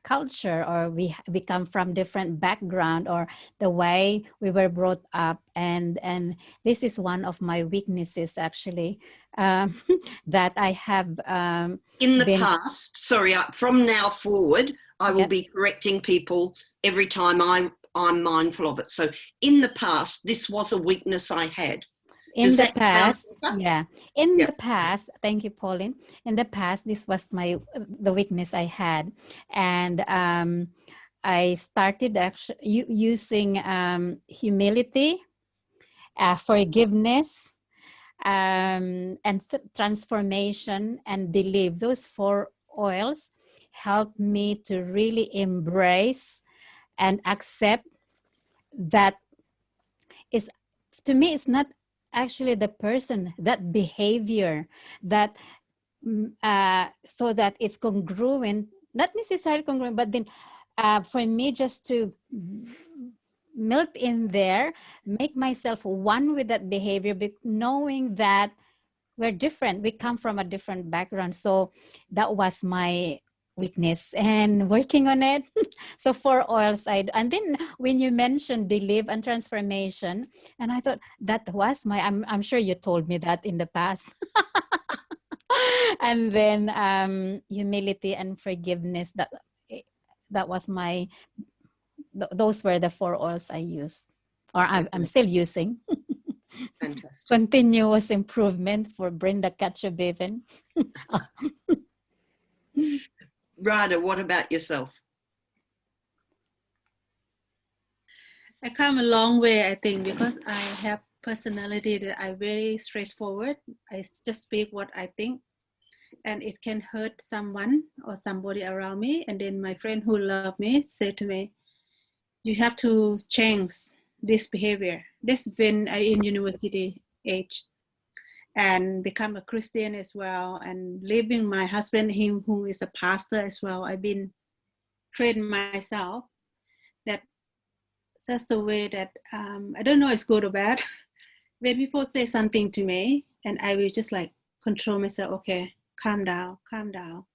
culture, or we come from different background, or the way we were brought up. And this is one of my weaknesses, actually, that I have in the past. Sorry, from now forward, I will be correcting people every time I'm mindful of it. So in the past, this was a weakness I had. In the past, the past, thank you, Pauline. In the past, this was the weakness I had. And I started actually using humility, forgiveness, and transformation and belief. Those 4 oils helped me to really embrace and accept that is, to me, it's not actually the person, that behavior, that so that it's congruent, not necessarily congruent, but then for me just to melt in there, make myself one with that behavior, knowing that we're different, we come from a different background. So that was my weakness and working on it. So 4 oils and then when you mentioned belief and transformation, and I thought that was I'm sure you told me that in the past. And then humility and forgiveness, that was those were the 4 oils I used, or I'm still using. Fantastic. Continuous improvement for Brenda Cacho-Bevin. Radha, what about yourself? I come a long way, I think, because I have personality that I very straightforward. I just speak what I think, and it can hurt someone or somebody around me. And then my friend who love me said to me, "You have to change this behavior." This when I in university age, and become a Christian as well, and leaving my husband, him who is a pastor as well. I've been trained myself that that's the way that I don't know it's good or bad. When people say something to me, and I will just like control myself. Okay, calm down, calm down.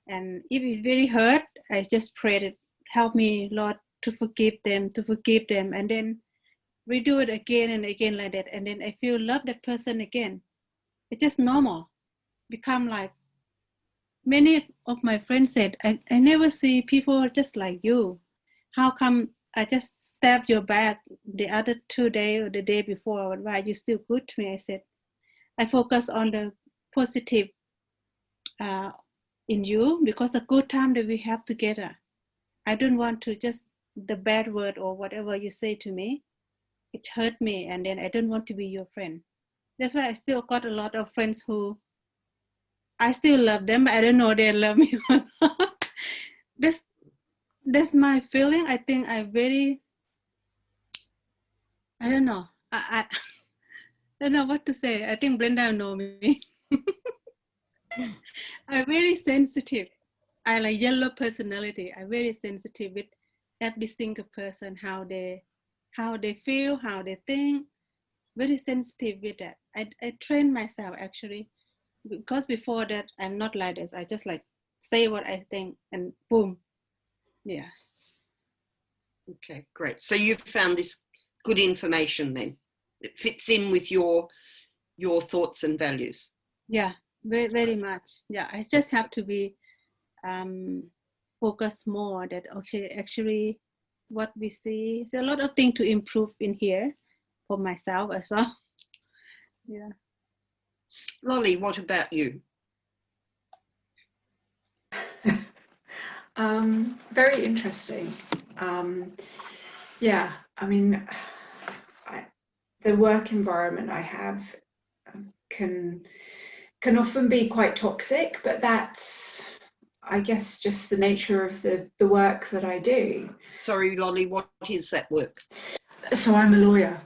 And if it's very hurt, I just pray that help me, Lord, to forgive them, and then redo it again and again like that. And then I feel love that person again. It's just normal. Become like many of my friends said, I never see people just like you. How come I just stabbed your back the other 2 days or the day before? Why you still good to me? I said, I focus on the positive in you because a good time that we have together. I don't want to just the bad word or whatever you say to me. It hurt me, and then I don't want to be your friend. That's why I still got a lot of friends who I still love them, but I don't know they love me or not. That's my feeling. I think I don't know. I don't know what to say. I think Brenda know me. I'm very sensitive. I like yellow personality. I'm very sensitive with every single person, how they feel, how they think. Very sensitive with that. I train myself actually, because before that I'm not like this. I just like say what I think and boom. Yeah. Okay, great. So you've found this good information then. It fits in with your thoughts and values. Yeah, very, very much. Yeah, I just have to be focus more that okay, actually what we see, there's a lot of things to improve in here for myself as well. Yeah. Lolly, what about you? Very interesting. Yeah, I mean, the work environment I have can often be quite toxic, but that's, I guess, just the nature of the work that I do. Sorry, Lolly, what is that work? So I'm a lawyer.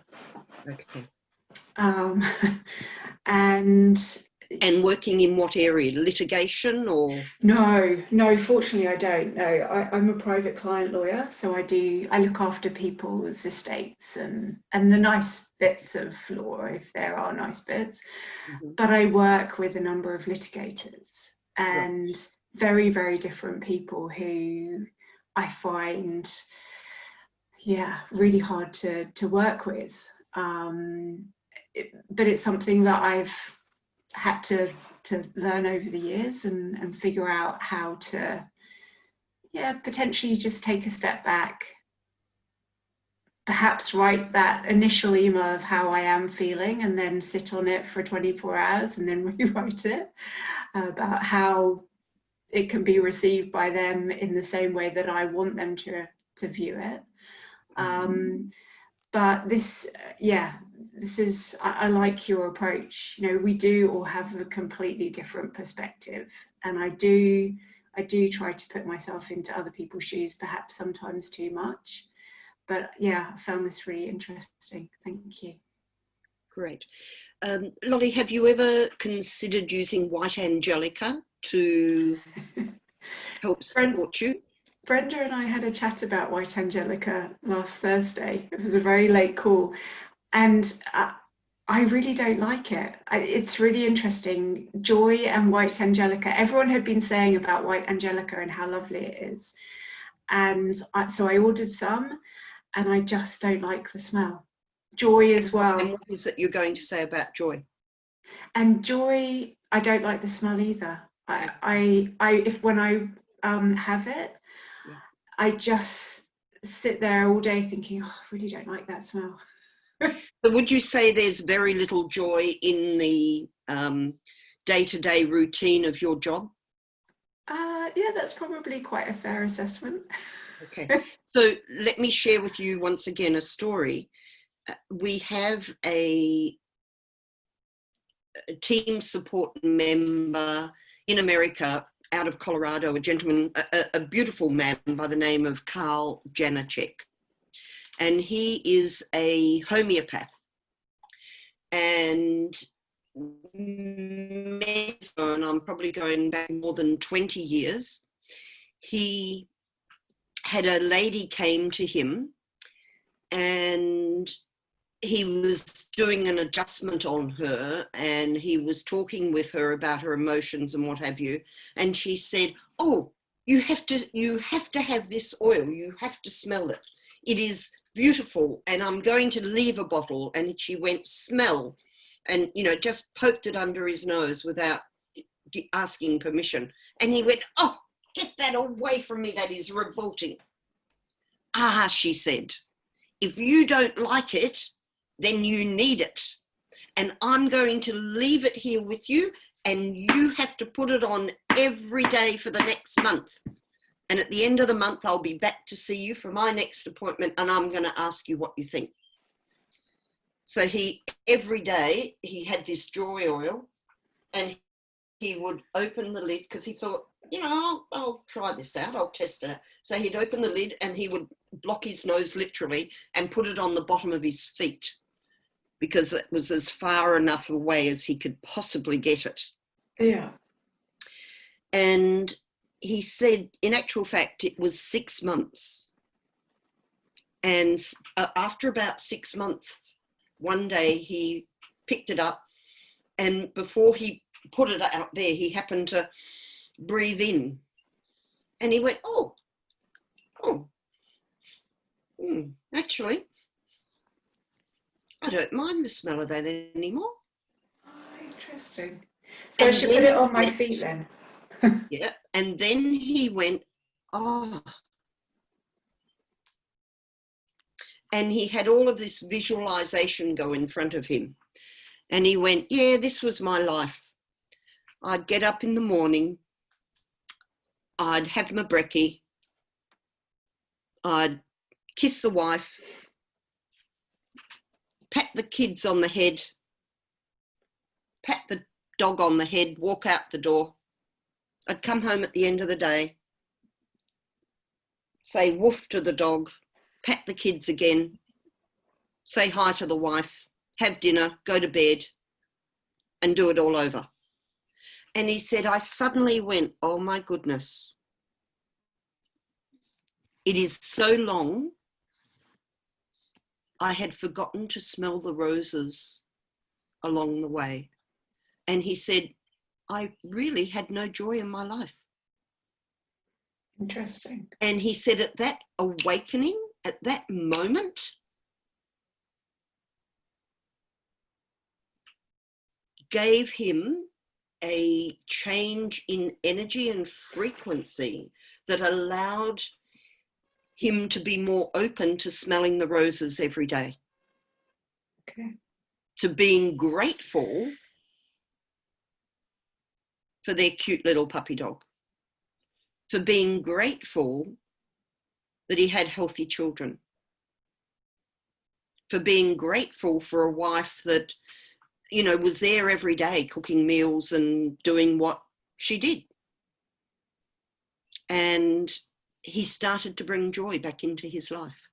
Okay. And working in what area? Litigation or? No, fortunately I don't. No, I'm a private client lawyer, so I look after people's estates and the nice bits of law, if there are nice bits. Mm-hmm. But I work with a number of litigators and very, very different people who I find, really hard to work with. But it's something that I've had to learn over the years and figure out how to potentially just take a step back, perhaps write that initial email of how I am feeling and then sit on it for 24 hours and then rewrite it about how it can be received by them in the same way that I want them to view it. But this is, I like your approach. You know, we do all have a completely different perspective, and I do try to put myself into other people's shoes, perhaps sometimes too much. But yeah, I found this really interesting. Thank you. Great. Lolly, have you ever considered using white angelica to help support you? Brenda and I had a chat about white angelica last Thursday. It was a very late call, and I really don't like it. It's really interesting. Joy and white angelica. Everyone had been saying about white angelica and how lovely it is. And so I ordered some, and I just don't like the smell. Joy as well. And what is it you're going to say about joy? And joy, I don't like the smell either. When I have it, Yeah. I just sit there all day thinking, oh, I really don't like that smell. So would you say there's very little joy in the day-to-day routine of your job? Yeah, that's probably quite a fair assessment. Okay, so let me share with you once again a story. We have a team support member in America out of Colorado, a gentleman, a beautiful man by the name of Carl Janacek. And he is a homeopath. And I'm probably going back more than 20 years. He had a lady came to him, and he was doing an adjustment on her, and he was talking with her about her emotions and what have you. And she said, oh, you have to have this oil. You have to smell it. It is beautiful. And I'm going to leave a bottle. And she went, smell. And, you know, just poked it under his nose without asking permission. And he went, oh, get that away from me. That is revolting. Ah, she said, if you don't like it, then you need it. And I'm going to leave it here with you, and you have to put it on every day for the next month. And at the end of the month, I'll be back to see you for my next appointment, and I'm going to ask you what you think. So every day he had this joy oil, and he would open the lid because he thought, you know, I'll try this out, I'll test it out. So he'd open the lid and he would block his nose literally and put it on the bottom of his feet, because it was as far enough away as he could possibly get it. Yeah. And he said, in actual fact, it was 6 months. And after about 6 months, one day he picked it up, and before he put it out there, he happened to breathe in. And he went, actually, I don't mind the smell of that anymore. Oh, interesting. So And I should put it on my feet then. Yeah. And then he went, and he had all of this visualization go in front of him. And he went, yeah, this was my life. I'd get up in the morning, I'd have my brekkie, I'd kiss the wife, pat the kids on the head, pat the dog on the head, walk out the door. I'd come home at the end of the day, say woof to the dog, pat the kids again, say hi to the wife, have dinner, go to bed, and do it all over. And he said, I suddenly went, oh my goodness. It is so long, I had forgotten to smell the roses along the way. And he said, I really had no joy in my life. Interesting. And he said at that awakening, at that moment, gave him a change in energy and frequency that allowed him to be more open to smelling the roses every day. Okay. To being grateful for their cute little puppy dog. For being grateful that he had healthy children. For being grateful for a wife that, you know, was there every day cooking meals and doing what she did. And he started to bring joy back into his life.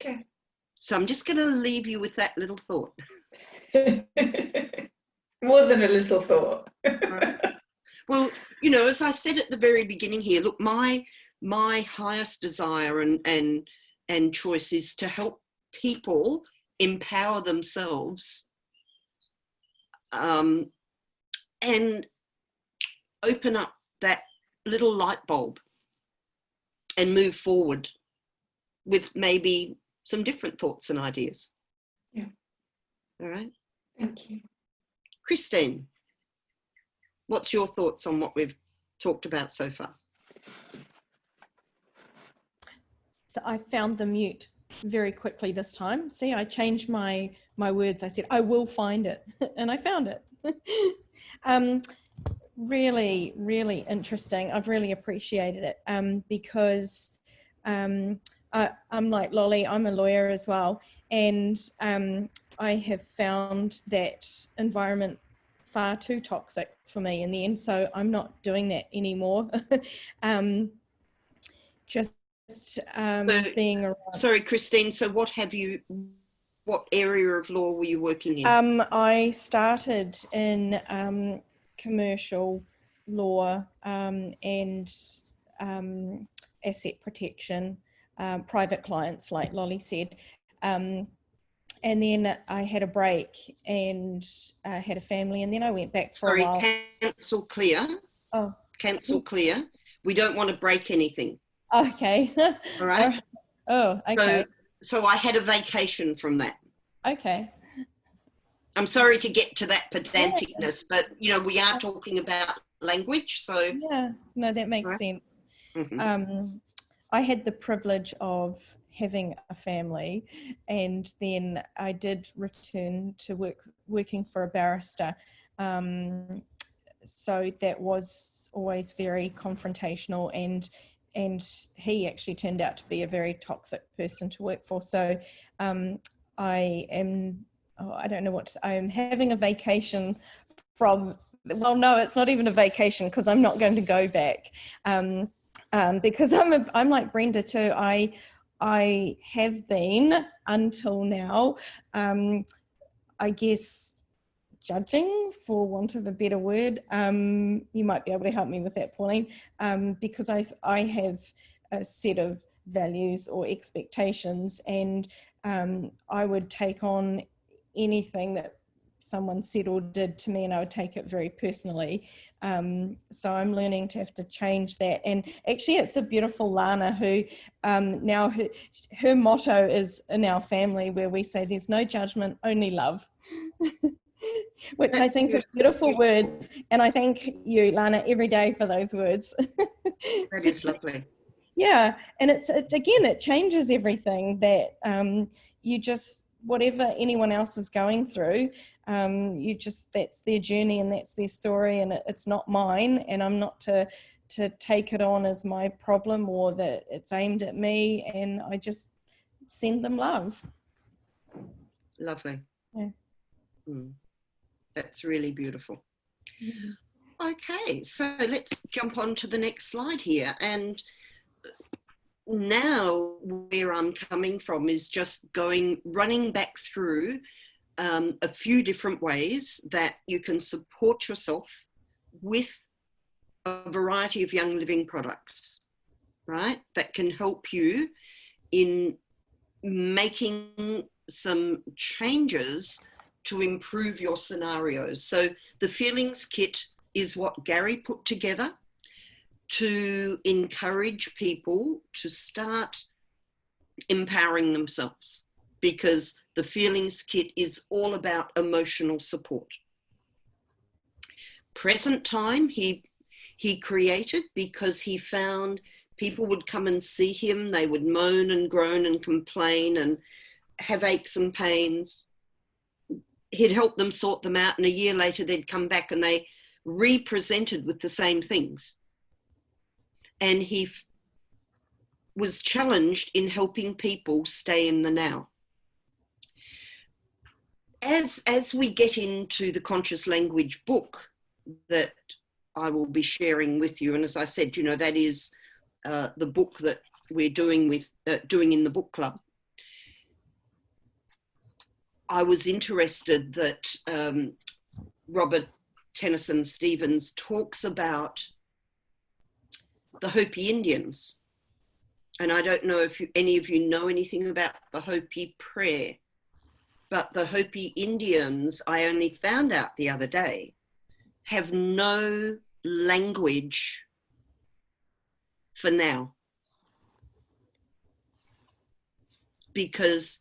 Okay. So I'm just going to leave you with that little thought. More than a little thought. Well, you know, as I said at the very beginning here, look, my highest desire and choice is to help people empower themselves and open up that little light bulb and move forward with maybe some different thoughts and ideas. Yeah. All right. Thank you. Christine, what's your thoughts on what we've talked about so far? So I found the mute very quickly this time. See, I changed my words. I said, I will find it, and I found it. Really, really interesting. I've really appreciated it because I'm like Lolly, I'm a lawyer as well. And I have found that environment far too toxic for me in the end. So I'm not doing that anymore. Being around. Sorry, Christine. So what area of law were you working in? I started in commercial law and asset protection, private clients, like Lolly said. And then I had a break and had a family, and then I went back for a while. Sorry, cancel clear. Oh. Cancel clear. We don't want to break anything. Okay. All right. Oh, okay. So I had a vacation from that. Okay. I'm sorry to get to that pedanticness, but we are talking about language, so yeah, no, that makes right. sense. Mm-hmm. I had the privilege of having a family, and then I did return to working for a barrister. So that was always very confrontational, and he actually turned out to be a very toxic person to work for. So I am, I don't know what to say, I'm having a vacation from, well, no, it's not even a vacation because I'm not going to go back. Because I'm like Brenda too. I have been until now, I guess, judging, for want of a better word. You might be able to help me with that, Pauline, because I have a set of values or expectations, and I would take on anything that someone said or did to me, and I would take it very personally. So I'm learning to have to change that. And actually it's a beautiful Lana who now her motto is in our family, where we say there's no judgment, only love. Which I think is beautiful words, and I thank you, Lana, every day for those words. That is lovely. Yeah, and it changes everything, that you just, whatever anyone else is going through, that's their journey and that's their story, and it's not mine, and I'm not to take it on as my problem or that it's aimed at me, and I just send them love. Lovely. Yeah. That's really beautiful. Mm-hmm. Okay, so let's jump on to the next slide here. And now where I'm coming from is just running back through a few different ways that you can support yourself with a variety of Young Living products, right? That can help you in making some changes to improve your scenarios. So the Feelings Kit is what Gary put together to encourage people to start empowering themselves, because the Feelings Kit is all about emotional support. Present Time he created because he found people would come and see him, they would moan and groan and complain and have aches and pains. He'd help them sort them out, and a year later they'd come back and they represented with the same things. And he was challenged in helping people stay in the now. As we get into the conscious language book that I will be sharing with you, and as I said, that is the book that we're doing in the book club. I was interested that Robert Tennyson Stevens talks about the Hopi Indians. And I don't know if any of you know anything about the Hopi prayer. But the Hopi Indians, I only found out the other day, have no language for now. Because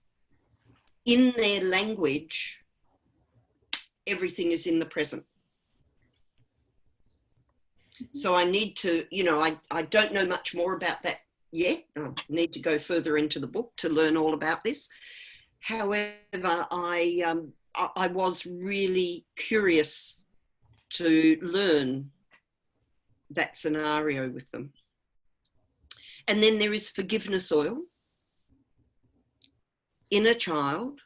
in their language, everything is in the present. So I need to, you know, I don't know much more about that yet. I need to go further into the book to learn all about this. However, I was really curious to learn that scenario with them. And then there is forgiveness oil, inner child,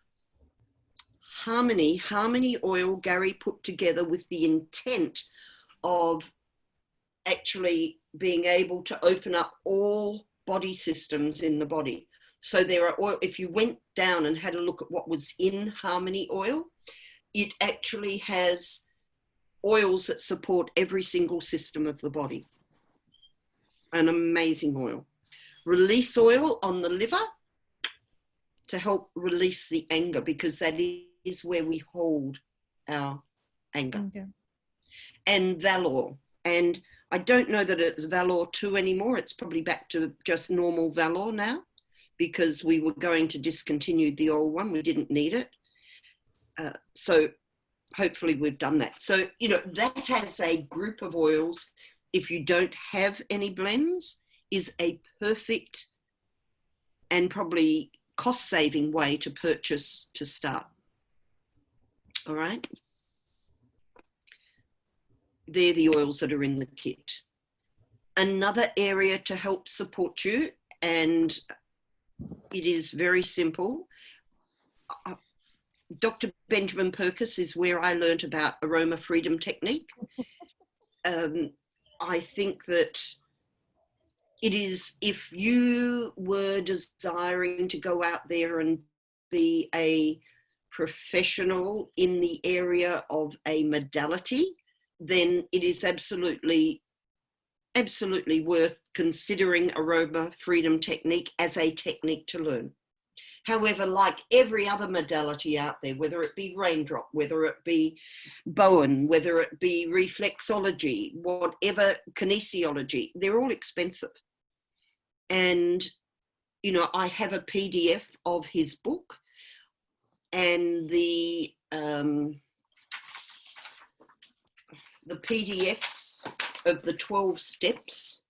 harmony oil Gary put together with the intent of actually being able to open up all body systems in the body. So there are oil, if you went down and had a look at what was in harmony oil, it actually has oils that support every single system of the body. An amazing oil. Release oil on the liver to help release the anger, because that is where we hold our anger. Okay. And Valor. And I don't know that it's Valor 2 anymore. It's probably back to just normal Valor now, because we were going to discontinue the old one. We didn't need it. So hopefully we've done that. So, you know, that as a group of oils, if you don't have any blends, is a perfect and probably cost-saving way to purchase to start. All right. They're the oils that are in the kit. Another area to help support you, and it is very simple. Dr. Benjamin Purkis is where I learned about Aroma Freedom Technique. I think that it is, if you were desiring to go out there and be a professional in the area of a modality, then it is absolutely worth considering Aroma Freedom Technique as a technique to learn. However, like every other modality out there, whether it be raindrop, whether it be Bowen, whether it be reflexology, whatever, kinesiology, they're all expensive. And, you know, I have a PDF of his book, and the PDFs of the 12 steps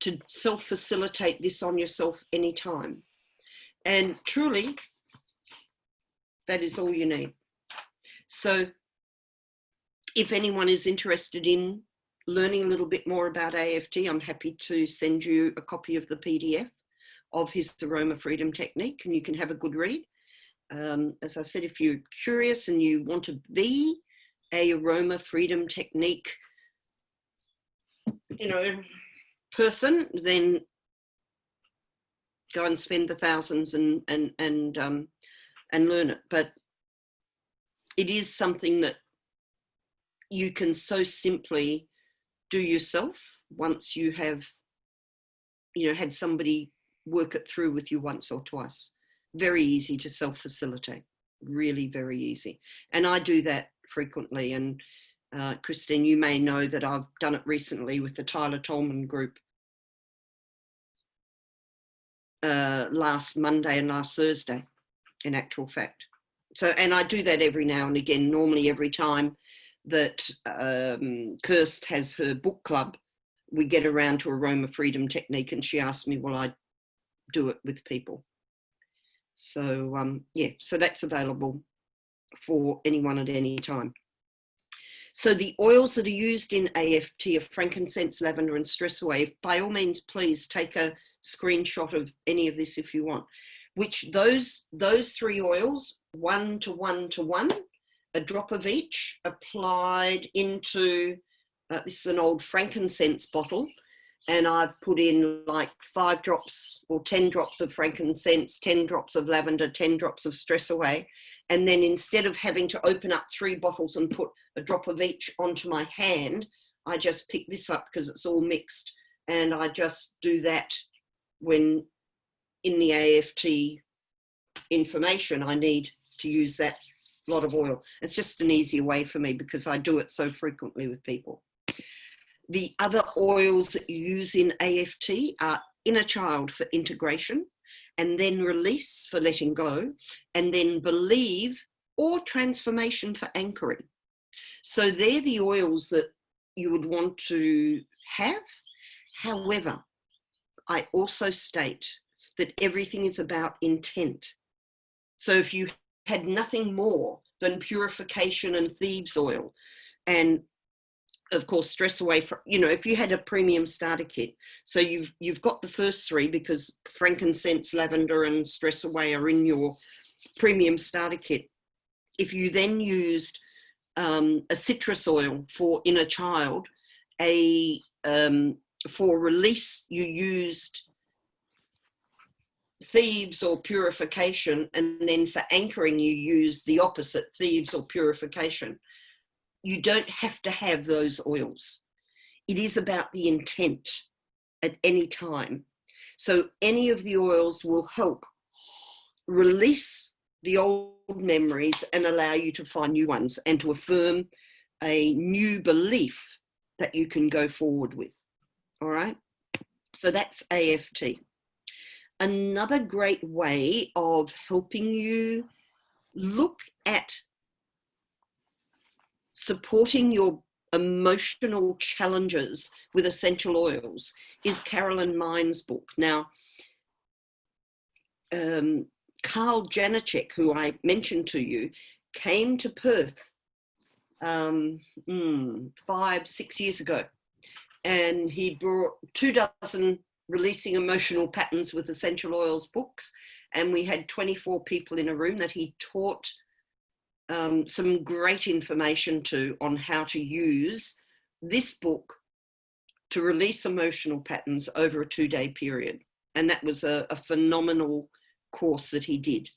to self-facilitate this on yourself anytime. And truly, that is all you need. So if anyone is interested in learning a little bit more about AFT, I'm happy to send you a copy of the PDF of his Aroma Freedom Technique, and you can have a good read. As I said, if you're curious and you want to be a Aroma Freedom Technique, you know, person, then go and spend the thousands and learn it. But it is something that you can so simply do yourself once you have, you know, had somebody work it through with you once or twice. Very easy to self-facilitate, really very easy. And I do that frequently. And Christine, you may know that I've done it recently with the Tyler Tolman group last Monday and last Thursday, in actual fact. So, and I do that every now and again, normally every time that Kirst has her book club, we get around to Aroma Freedom Technique, and she asked me, will I do it with people? So yeah, so that's available for anyone at any time. So the oils that are used in AFT are frankincense, lavender, and stress away. By all means, please take a screenshot of any of this if you want. Which those 3 oils, 1 to 1 to 1, a drop of each, applied into, this is an old frankincense bottle, and I've put in like 5 drops or 10 drops of frankincense, 10 drops of lavender, 10 drops of stress away. And then instead of having to open up 3 bottles and put a drop of each onto my hand, I just pick this up because it's all mixed. And I just do that when in the AFT information, I need to use that lot of oil. It's just an easier way for me because I do it so frequently with people. The other oils that you use in AFT are inner child for integration, and then release for letting go, and then believe or transformation for anchoring. So they're the oils that you would want to have. However, I also state that everything is about intent. So if you had nothing more than purification and thieves oil, and of course stress away from, you know, if you had a premium starter kit, so you've got the first three because frankincense, lavender and stress away are in your premium starter kit. If you then used a citrus oil for inner child, for release you used thieves or purification, and then for anchoring you use the opposite, thieves or purification. You don't have to have those oils. It is about the intent at any time. So any of the oils will help release the old memories and allow you to find new ones and to affirm a new belief that you can go forward with. All right. So that's AFT. Another great way of helping you look at supporting your emotional challenges with essential oils is Carolyn Mine's book. Now, Carl Janacek, who I mentioned to you, came to Perth 5-6 years ago, and he brought 24 Releasing Emotional Patterns with Essential Oils books, and we had 24 people in a room that he taught some great information to on how to use this book to release emotional patterns over a 2-day period. And that was a phenomenal course that he did.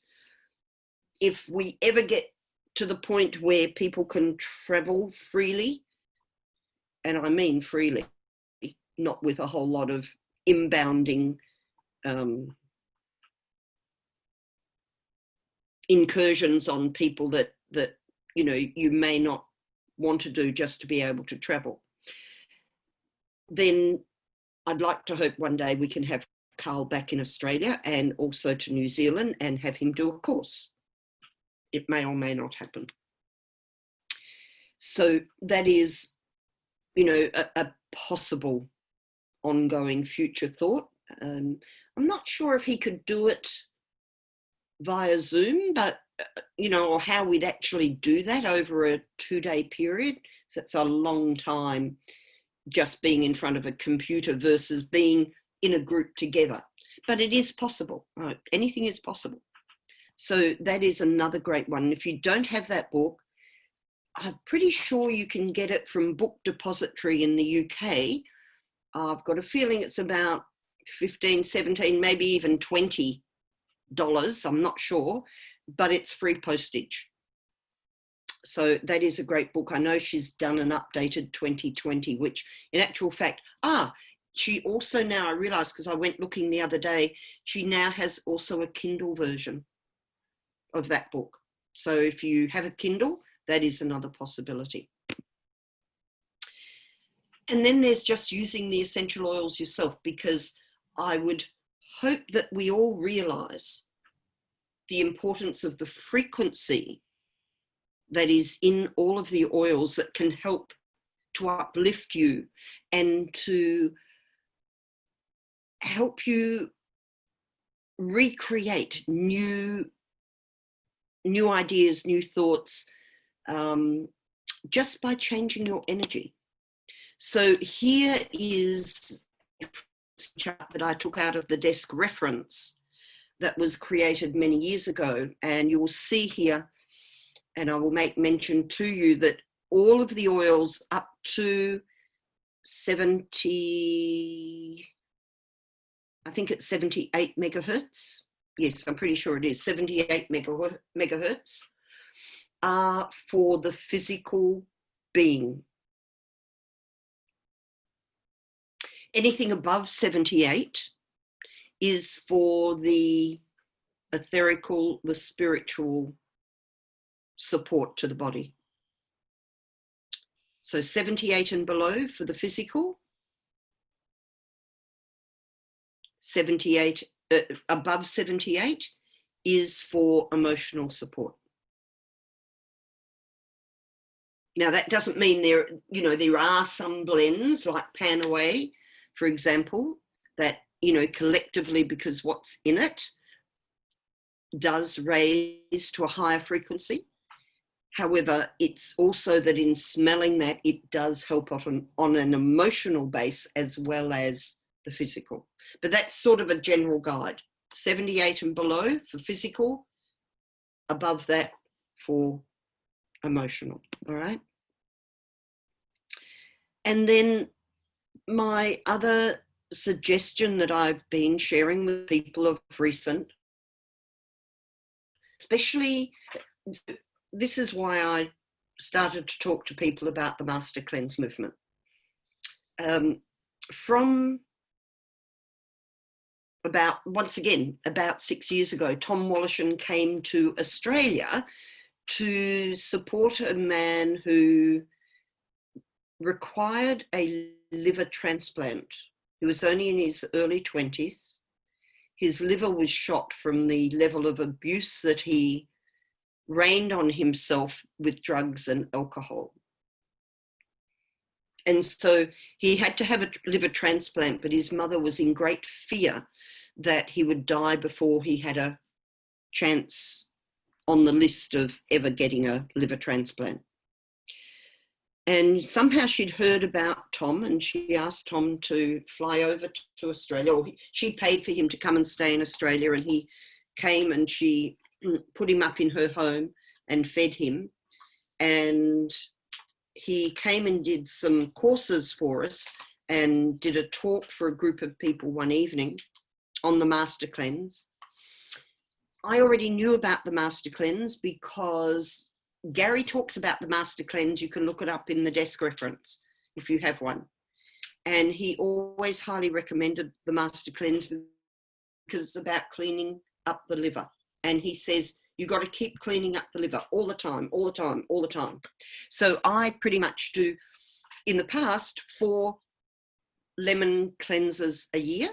If we ever get to the point where people can travel freely, and I mean freely, not with a whole lot of inbounding incursions on people that you know you may not want to do just to be able to travel, then I'd like to hope one day we can have Carl back in Australia and also to New Zealand and have him do a course. It may or may not happen. So that is, you know, a possible ongoing future thought. I'm not sure if he could do it via Zoom, but you know, or how we'd actually do that over a 2-day period. So that's a long time just being in front of a computer versus being in a group together. But it is possible. Right? Anything is possible. So that is another great one. If you don't have that book, I'm pretty sure you can get it from Book Depository in the UK. I've got a feeling it's about 15, 17, maybe even $20. I'm not sure, but it's free postage. So that is a great book. I know she's done an updated 2020, which in actual fact, she also now, I realized because I went looking the other day, she now has also a Kindle version of that book. So if you have a Kindle, that is another possibility. And then there's just using the essential oils yourself, because I would hope that we all realize the importance of the frequency that is in all of the oils that can help to uplift you and to help you recreate new ideas, new thoughts, just by changing your energy. So here is a chart that I took out of the desk reference that was created many years ago. And you will see here, and I will make mention to you that all of the oils up to 70, I think it's 78 megahertz. Yes, I'm pretty sure it is 78 megahertz are for the physical being. Anything above 78 is for the etherical, the spiritual support to the body. So 78 and below for the physical, 78, above 78 is for emotional support. Now that doesn't mean there, you know, there are some blends like Panaway, for example, that, you know, collectively, because what's in it does raise to a higher frequency. However, it's also that in smelling that, it does help on an emotional base as well as the physical. But that's sort of a general guide. 78 and below for physical, above that for emotional, all right? And then my other suggestion that I've been sharing with people of recent, especially, this is why I started to talk to people about the Master Cleanse movement. From once again, about 6 years ago, Tom Wallishan came to Australia to support a man who required a liver transplant. He was only in his early 20s. His liver was shot from the level of abuse that he rained on himself with drugs and alcohol. And so he had to have a liver transplant, but his mother was in great fear that he would die before he had a chance on the list of ever getting a liver transplant. And somehow she'd heard about Tom, and she asked Tom to fly over to Australia, or she paid for him to come and stay in Australia, and he came and she put him up in her home and fed him. And he came and did some courses for us and did a talk for a group of people one evening on the Master Cleanse. I already knew about the Master Cleanse because Gary talks about the Master Cleanse. You can look it up in the desk reference if you have one. And he always highly recommended the Master Cleanse because it's about cleaning up the liver. And he says, you got to keep cleaning up the liver all the time, all the time, all the time. So I pretty much do, in the past, 4 lemon cleanses a year.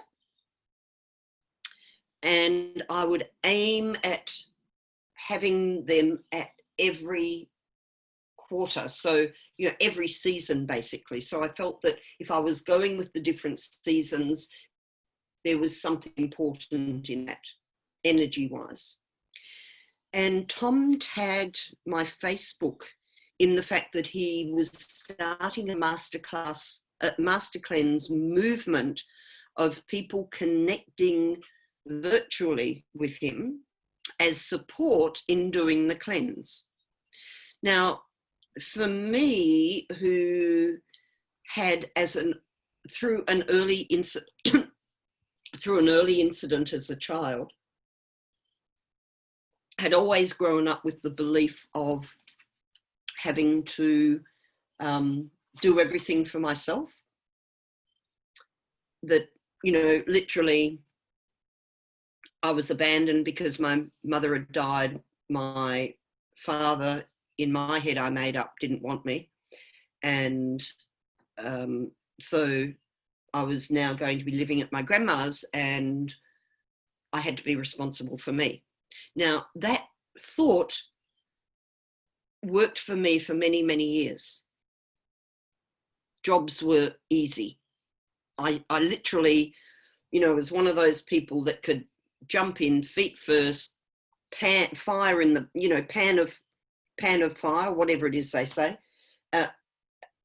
And I would aim at having them at every quarter, so you know, every season basically. So I felt that if I was going with the different seasons, there was something important in that, energy wise. And Tom tagged my Facebook in the fact that he was starting a master cleanse movement of people connecting virtually with him as support in doing the cleanse. Now, for me, who had through an early incident as a child, had always grown up with the belief of having to do everything for myself. That, you know, literally, I was abandoned because my mother had died. My father, in my head, I made up, didn't want me. And so I was now going to be living at my grandma's, and I had to be responsible for me. Now, that thought worked for me for many, many years. Jobs were easy. I literally, you know, was one of those people that could jump in feet first, fire in the, you know, pan of fire, whatever it is they say,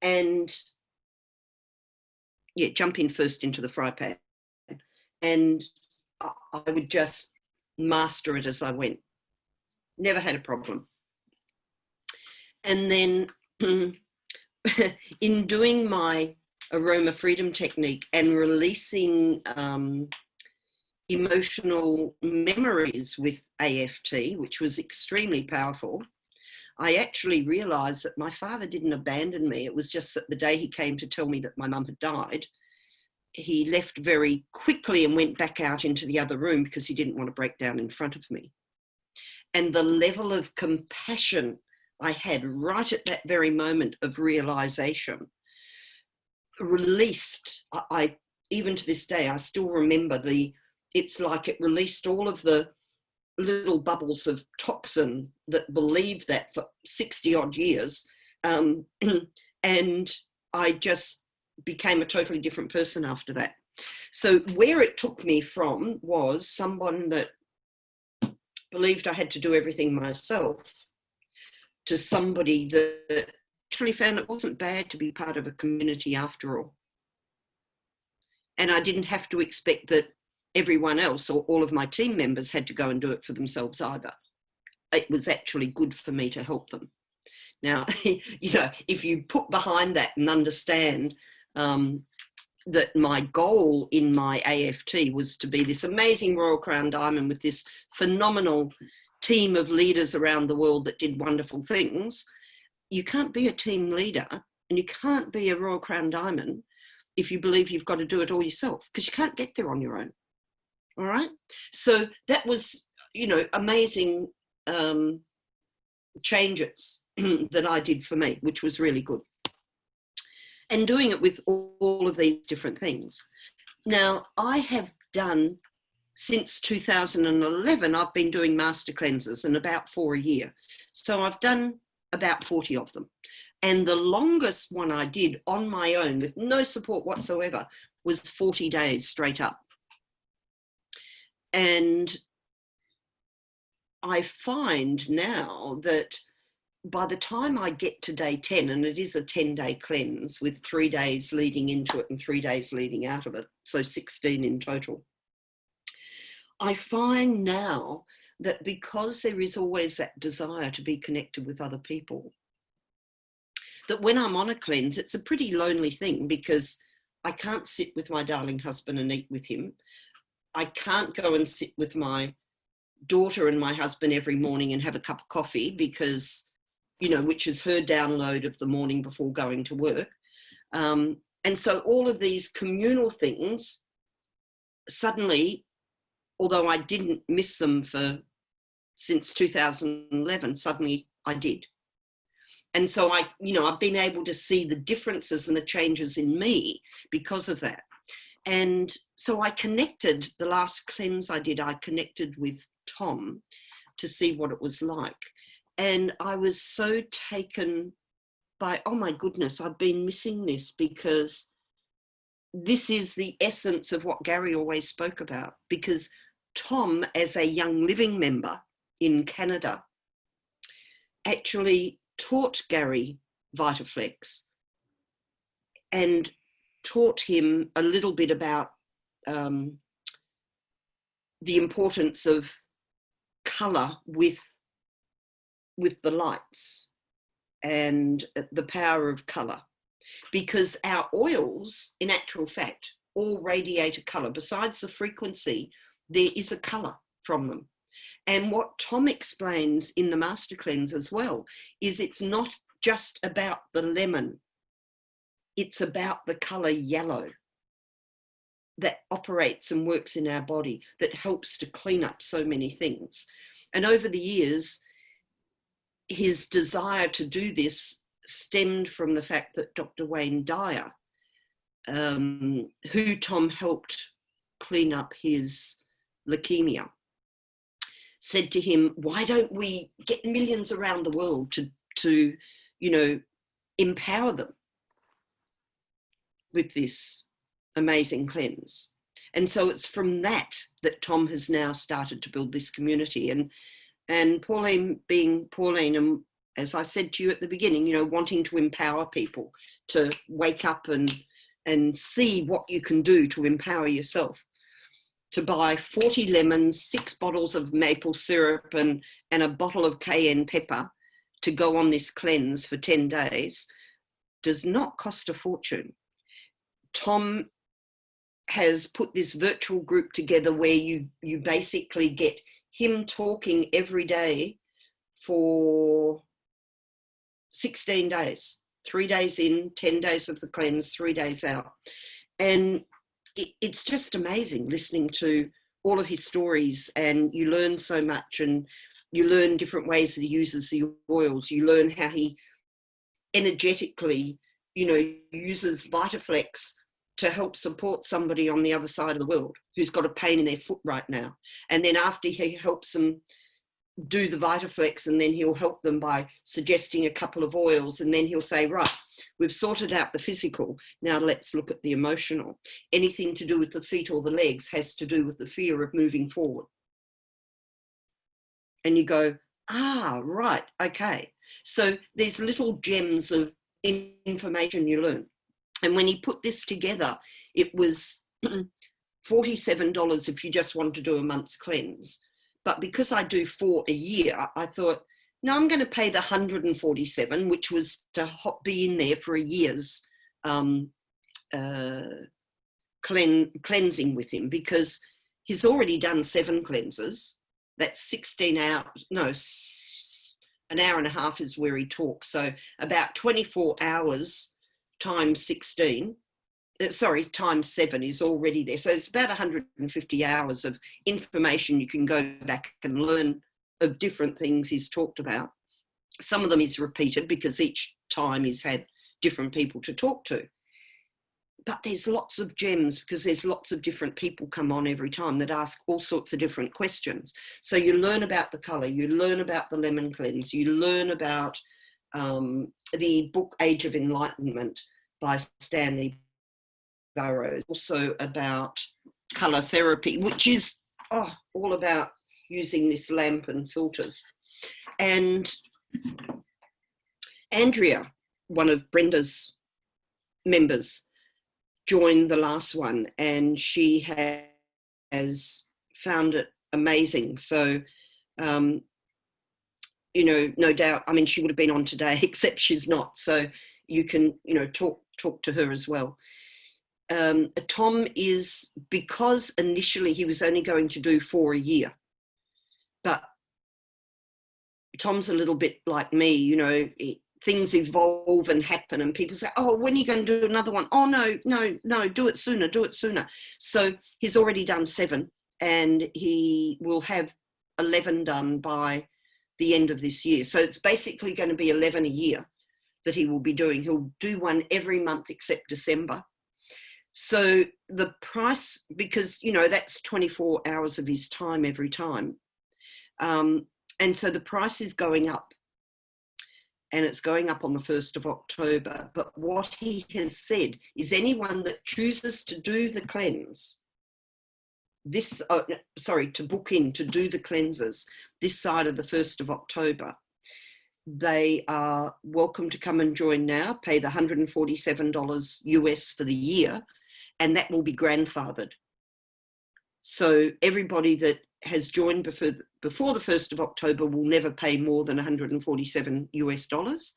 and yeah, jump in first into the fry pan, and I would just master it as I went. Never had a problem. And then in doing my aroma freedom technique and releasing emotional memories with AFT, which was extremely powerful, I actually realized that my father didn't abandon me. It was just that the day he came to tell me that my mum had died, he left very quickly and went back out into the other room because he didn't want to break down in front of me. And the level of compassion I had right at that very moment of realization released, I even to this day, I still remember it's like it released all of the little bubbles of toxin that believed that for 60 odd years. And I just became a totally different person after that. So where it took me from was someone that believed I had to do everything myself to somebody that actually found it wasn't bad to be part of a community after all. And I didn't have to expect that everyone else or all of my team members had to go and do it for themselves either. It was actually good for me to help them. Now, you know, if you put behind that and understand that my goal in my AFT was to be this amazing Royal Crown Diamond with this phenomenal team of leaders around the world that did wonderful things, you can't be a team leader and you can't be a Royal Crown Diamond if you believe you've got to do it all yourself, because you can't get there on your own. All right. So that was, you know, amazing changes that I did for me, which was really good. And doing it with all of these different things. Now, I have done, since 2011, I've been doing master cleanses, and about 4 a year. So I've done about 40 of them. And the longest one I did on my own with no support whatsoever was 40 days straight up. And I find now that by the time I get to day 10, and it is a 10-day cleanse with 3 days leading into it and 3 days leading out of it, so 16 in total, I find now that because there is always that desire to be connected with other people, that when I'm on a cleanse, it's a pretty lonely thing because I can't sit with my darling husband and eat with him. I can't go and sit with my daughter and my husband every morning and have a cup of coffee because, you know, which is her download of the morning before going to work. And so all of these communal things, suddenly, although I didn't miss them since 2011, suddenly I did. And so I've been able to see the differences and the changes in me because of that. And so I connected, the last cleanse I did, I connected with Tom to see what it was like. And I was so taken by, oh my goodness, I've been missing this, because this is the essence of what Gary always spoke about. Because Tom, as a Young Living member in Canada, actually taught Gary VitaFlex and taught him a little bit about the importance of colour with the lights and the power of colour, because our oils, in actual fact, all radiate a colour. Besides the frequency, there is a colour from them. And what Tom explains in the Master Cleanse as well is it's not just about the lemon, it's about the colour yellow that operates and works in our body, that helps to clean up so many things. And over the years, his desire to do this stemmed from the fact that Dr. Wayne Dyer, who Tom helped clean up his leukemia, said to him, why don't we get millions around the world to empower them with this amazing cleanse? And so it's from that Tom has now started to build this community. And Pauline, being Pauline, and as I said to you at the beginning, wanting to empower people to wake up and see what you can do to empower yourself, to buy 40 lemons, 6 bottles of maple syrup and a bottle of cayenne pepper to go on this cleanse for 10 days does not cost a fortune. Tom has put this virtual group together where you basically get him talking every day for 16 days, 3 days in, 10 days of the cleanse, 3 days out. And it's just amazing listening to all of his stories, and you learn so much. And You learn different ways that he uses the oils. You learn how he energetically, you know, uses Vitaflex to help support somebody on the other side of the world who's got a pain in their foot right now. And then after he helps them do the Vitaflex, and then he'll help them by suggesting a couple of oils, and then he'll say, right, we've sorted out the physical, now let's look at the emotional. Anything to do with the feet or the legs has to do with the fear of moving forward. And you go, ah, right, okay. So there's little gems of information you learn. And when he put this together, it was $47 if you just want to do a month's cleanse. But because I do 4 a year, I thought, no, I'm going to pay the $147, which was to be in there for a year's cleansing with him, because he's already done 7 cleanses. That's 16 hours, no, an hour and a half is where he talks. So about 24 hours times 16, times 7 is already there. So it's about 150 hours of information you can go back and learn of different things he's talked about. Some of them is repeated because each time he's had different people to talk to. But there's lots of gems because there's lots of different people come on every time that ask all sorts of different questions. So you learn about the colour, you learn about the lemon cleanse, you learn about the book Age of Enlightenment by Stanley Burroughs, also about colour therapy, which is all about using this lamp and filters. And Andrea, one of Brenda's members, joined the last one, and she has found it amazing. So, you know, no doubt, I mean, she would have been on today, except she's not. So you can, you know, talk to her as well. Tom is, because initially he was only going to do 4 a year, but Tom's a little bit like me, you know, things evolve and happen, and people say, oh, when are you going to do another one? Oh, no, do it sooner. So he's already done 7, and he will have 11 done by the end of this year. So it's basically going to be 11 a year that he will be doing. He'll do one every month except December. So the price, because, you know, that's 24 hours of his time every time. And so the price is going up. And it's going up on the 1st of October. But what he has said is anyone that chooses to do the cleanse, to book in to do the cleanses this side of the 1st of October, they are welcome to come and join now, pay the $147 US for the year, and that will be grandfathered. So everybody that has joined before the 1st of October will never pay more than $147 US.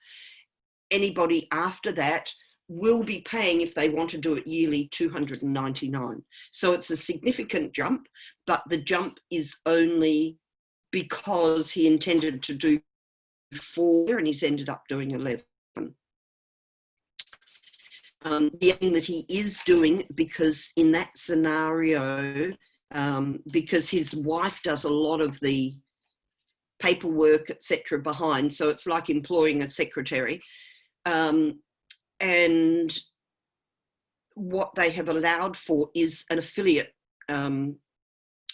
Anybody after that will be paying, if they want to do it yearly, $299. So it's a significant jump, but the jump is only because he intended to do 4 and he's ended up doing 11. The thing that he is doing, because in that scenario, because his wife does a lot of the paperwork, etc. behind, so it's like employing a secretary. And what they have allowed for is an affiliate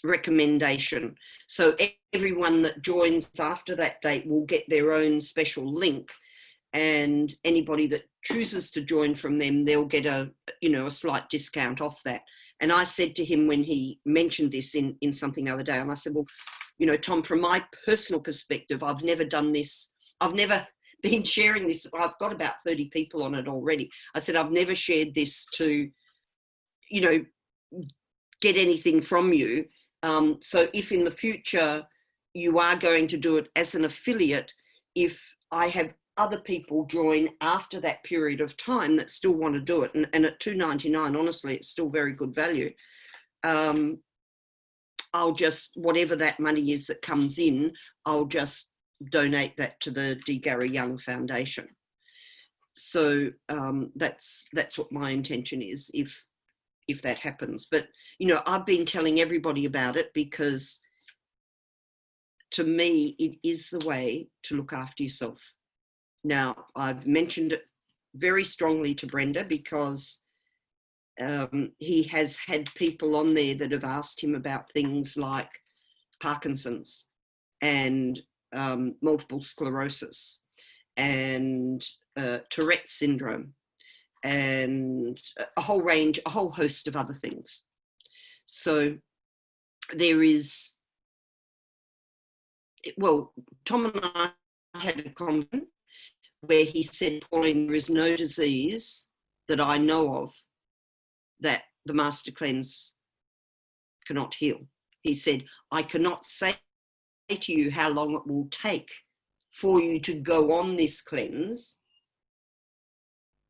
recommendation. So everyone that joins after that date will get their own special link, and anybody that chooses to join from them, they'll get a slight discount off that. And I said to him when he mentioned this in something the other day, and I said, well, you know, Tom, from my personal perspective, I've never done this. I've never been sharing this. I've got about 30 people on it already. I said, I've never shared this to, you know, get anything from you. So if in the future you are going to do it as an affiliate, if I have other people join after that period of time that still want to do it, and at $2.99, honestly, it's still very good value. I'll just, whatever that money is that comes in, I'll just donate that to the D. Gary Young Foundation. So that's what my intention is if that happens. But, you know, I've been telling everybody about it because to me, it is the way to look after yourself. Now, I've mentioned it very strongly to Brenda because he has had people on there that have asked him about things like Parkinson's and multiple sclerosis and Tourette's syndrome and a whole host of other things. So there is, well, Tom and I had a conversation where he said, Pauline, there is no disease that I know of that the Master Cleanse cannot heal. He said, I cannot say to you how long it will take for you to go on this cleanse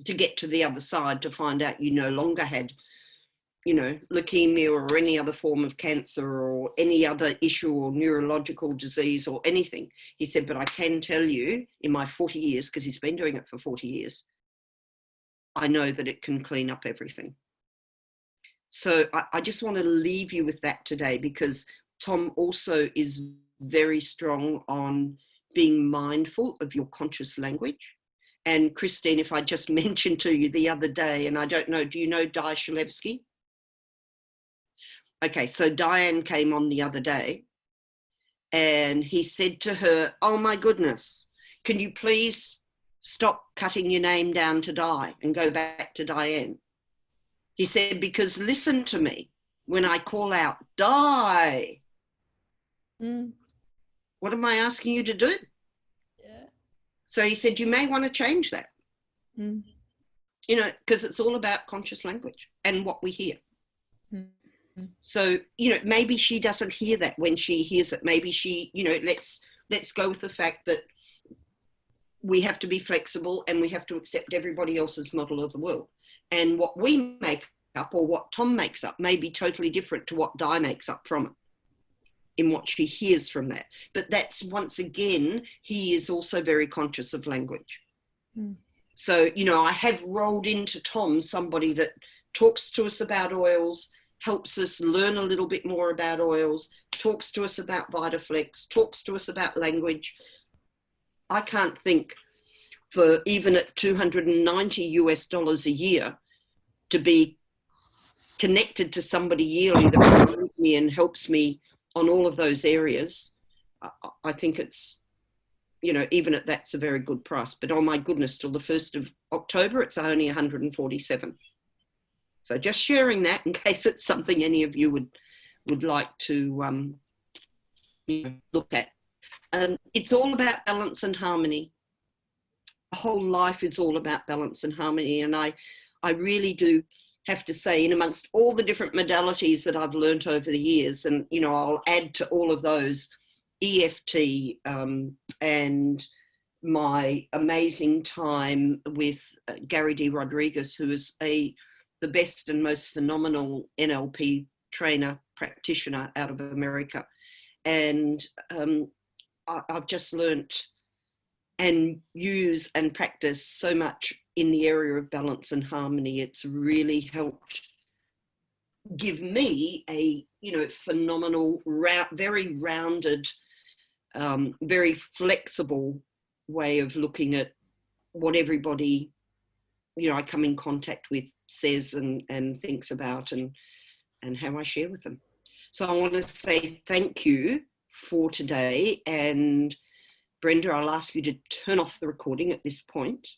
to get to the other side to find out you no longer had, you know, leukemia or any other form of cancer or any other issue or neurological disease or anything. He said, but I can tell you in my 40 years, because he's been doing it for 40 years, I know that it can clean up everything. So I just want to leave you with that today, because Tom also is very strong on being mindful of your conscious language. And Christine, if I just mentioned to you the other day, and I don't know, do you know Di Shalevsky? Okay, so Diane came on the other day and he said to her, oh my goodness, can you please stop cutting your name down to Di and go back to Diane? He said, because listen to me when I call out, Di. What am I asking you to do? Yeah. So he said, you may want to change that. You know, because it's all about conscious language and what we hear. So, you know, maybe she doesn't hear that when she hears it. Maybe she, you know, let's go with the fact that we have to be flexible and we have to accept everybody else's model of the world. And what we make up or what Tom makes up may be totally different to what Di makes up from it in what she hears from that. But that's, once again, he is also very conscious of language. So, you know, I have rolled into Tom somebody that talks to us about oils, helps us learn a little bit more about oils, talks to us about VitaFlex, talks to us about language. I can't think for even at $290 a year to be connected to somebody yearly that reminds me and helps me on all of those areas. I think it's, you know, even at that's a very good price. But oh my goodness, till the 1st of October, it's only 147. So just sharing that in case it's something any of you would like to you know, look at. It's all about balance and harmony. The whole life is all about balance and harmony. And I really do have to say, in amongst all the different modalities that I've learnt over the years, and, you know, I'll add to all of those EFT and my amazing time with Gary D. Rodriguez, who is the best and most phenomenal NLP trainer, practitioner out of America. And I've just learnt and use and practice so much in the area of balance and harmony. It's really helped give me a, you know, phenomenal, very rounded, very flexible way of looking at what everybody, you know, I come in contact with says and thinks about and how I share with them. So I want to say thank you for today. And Brenda, I'll ask you to turn off the recording at this point.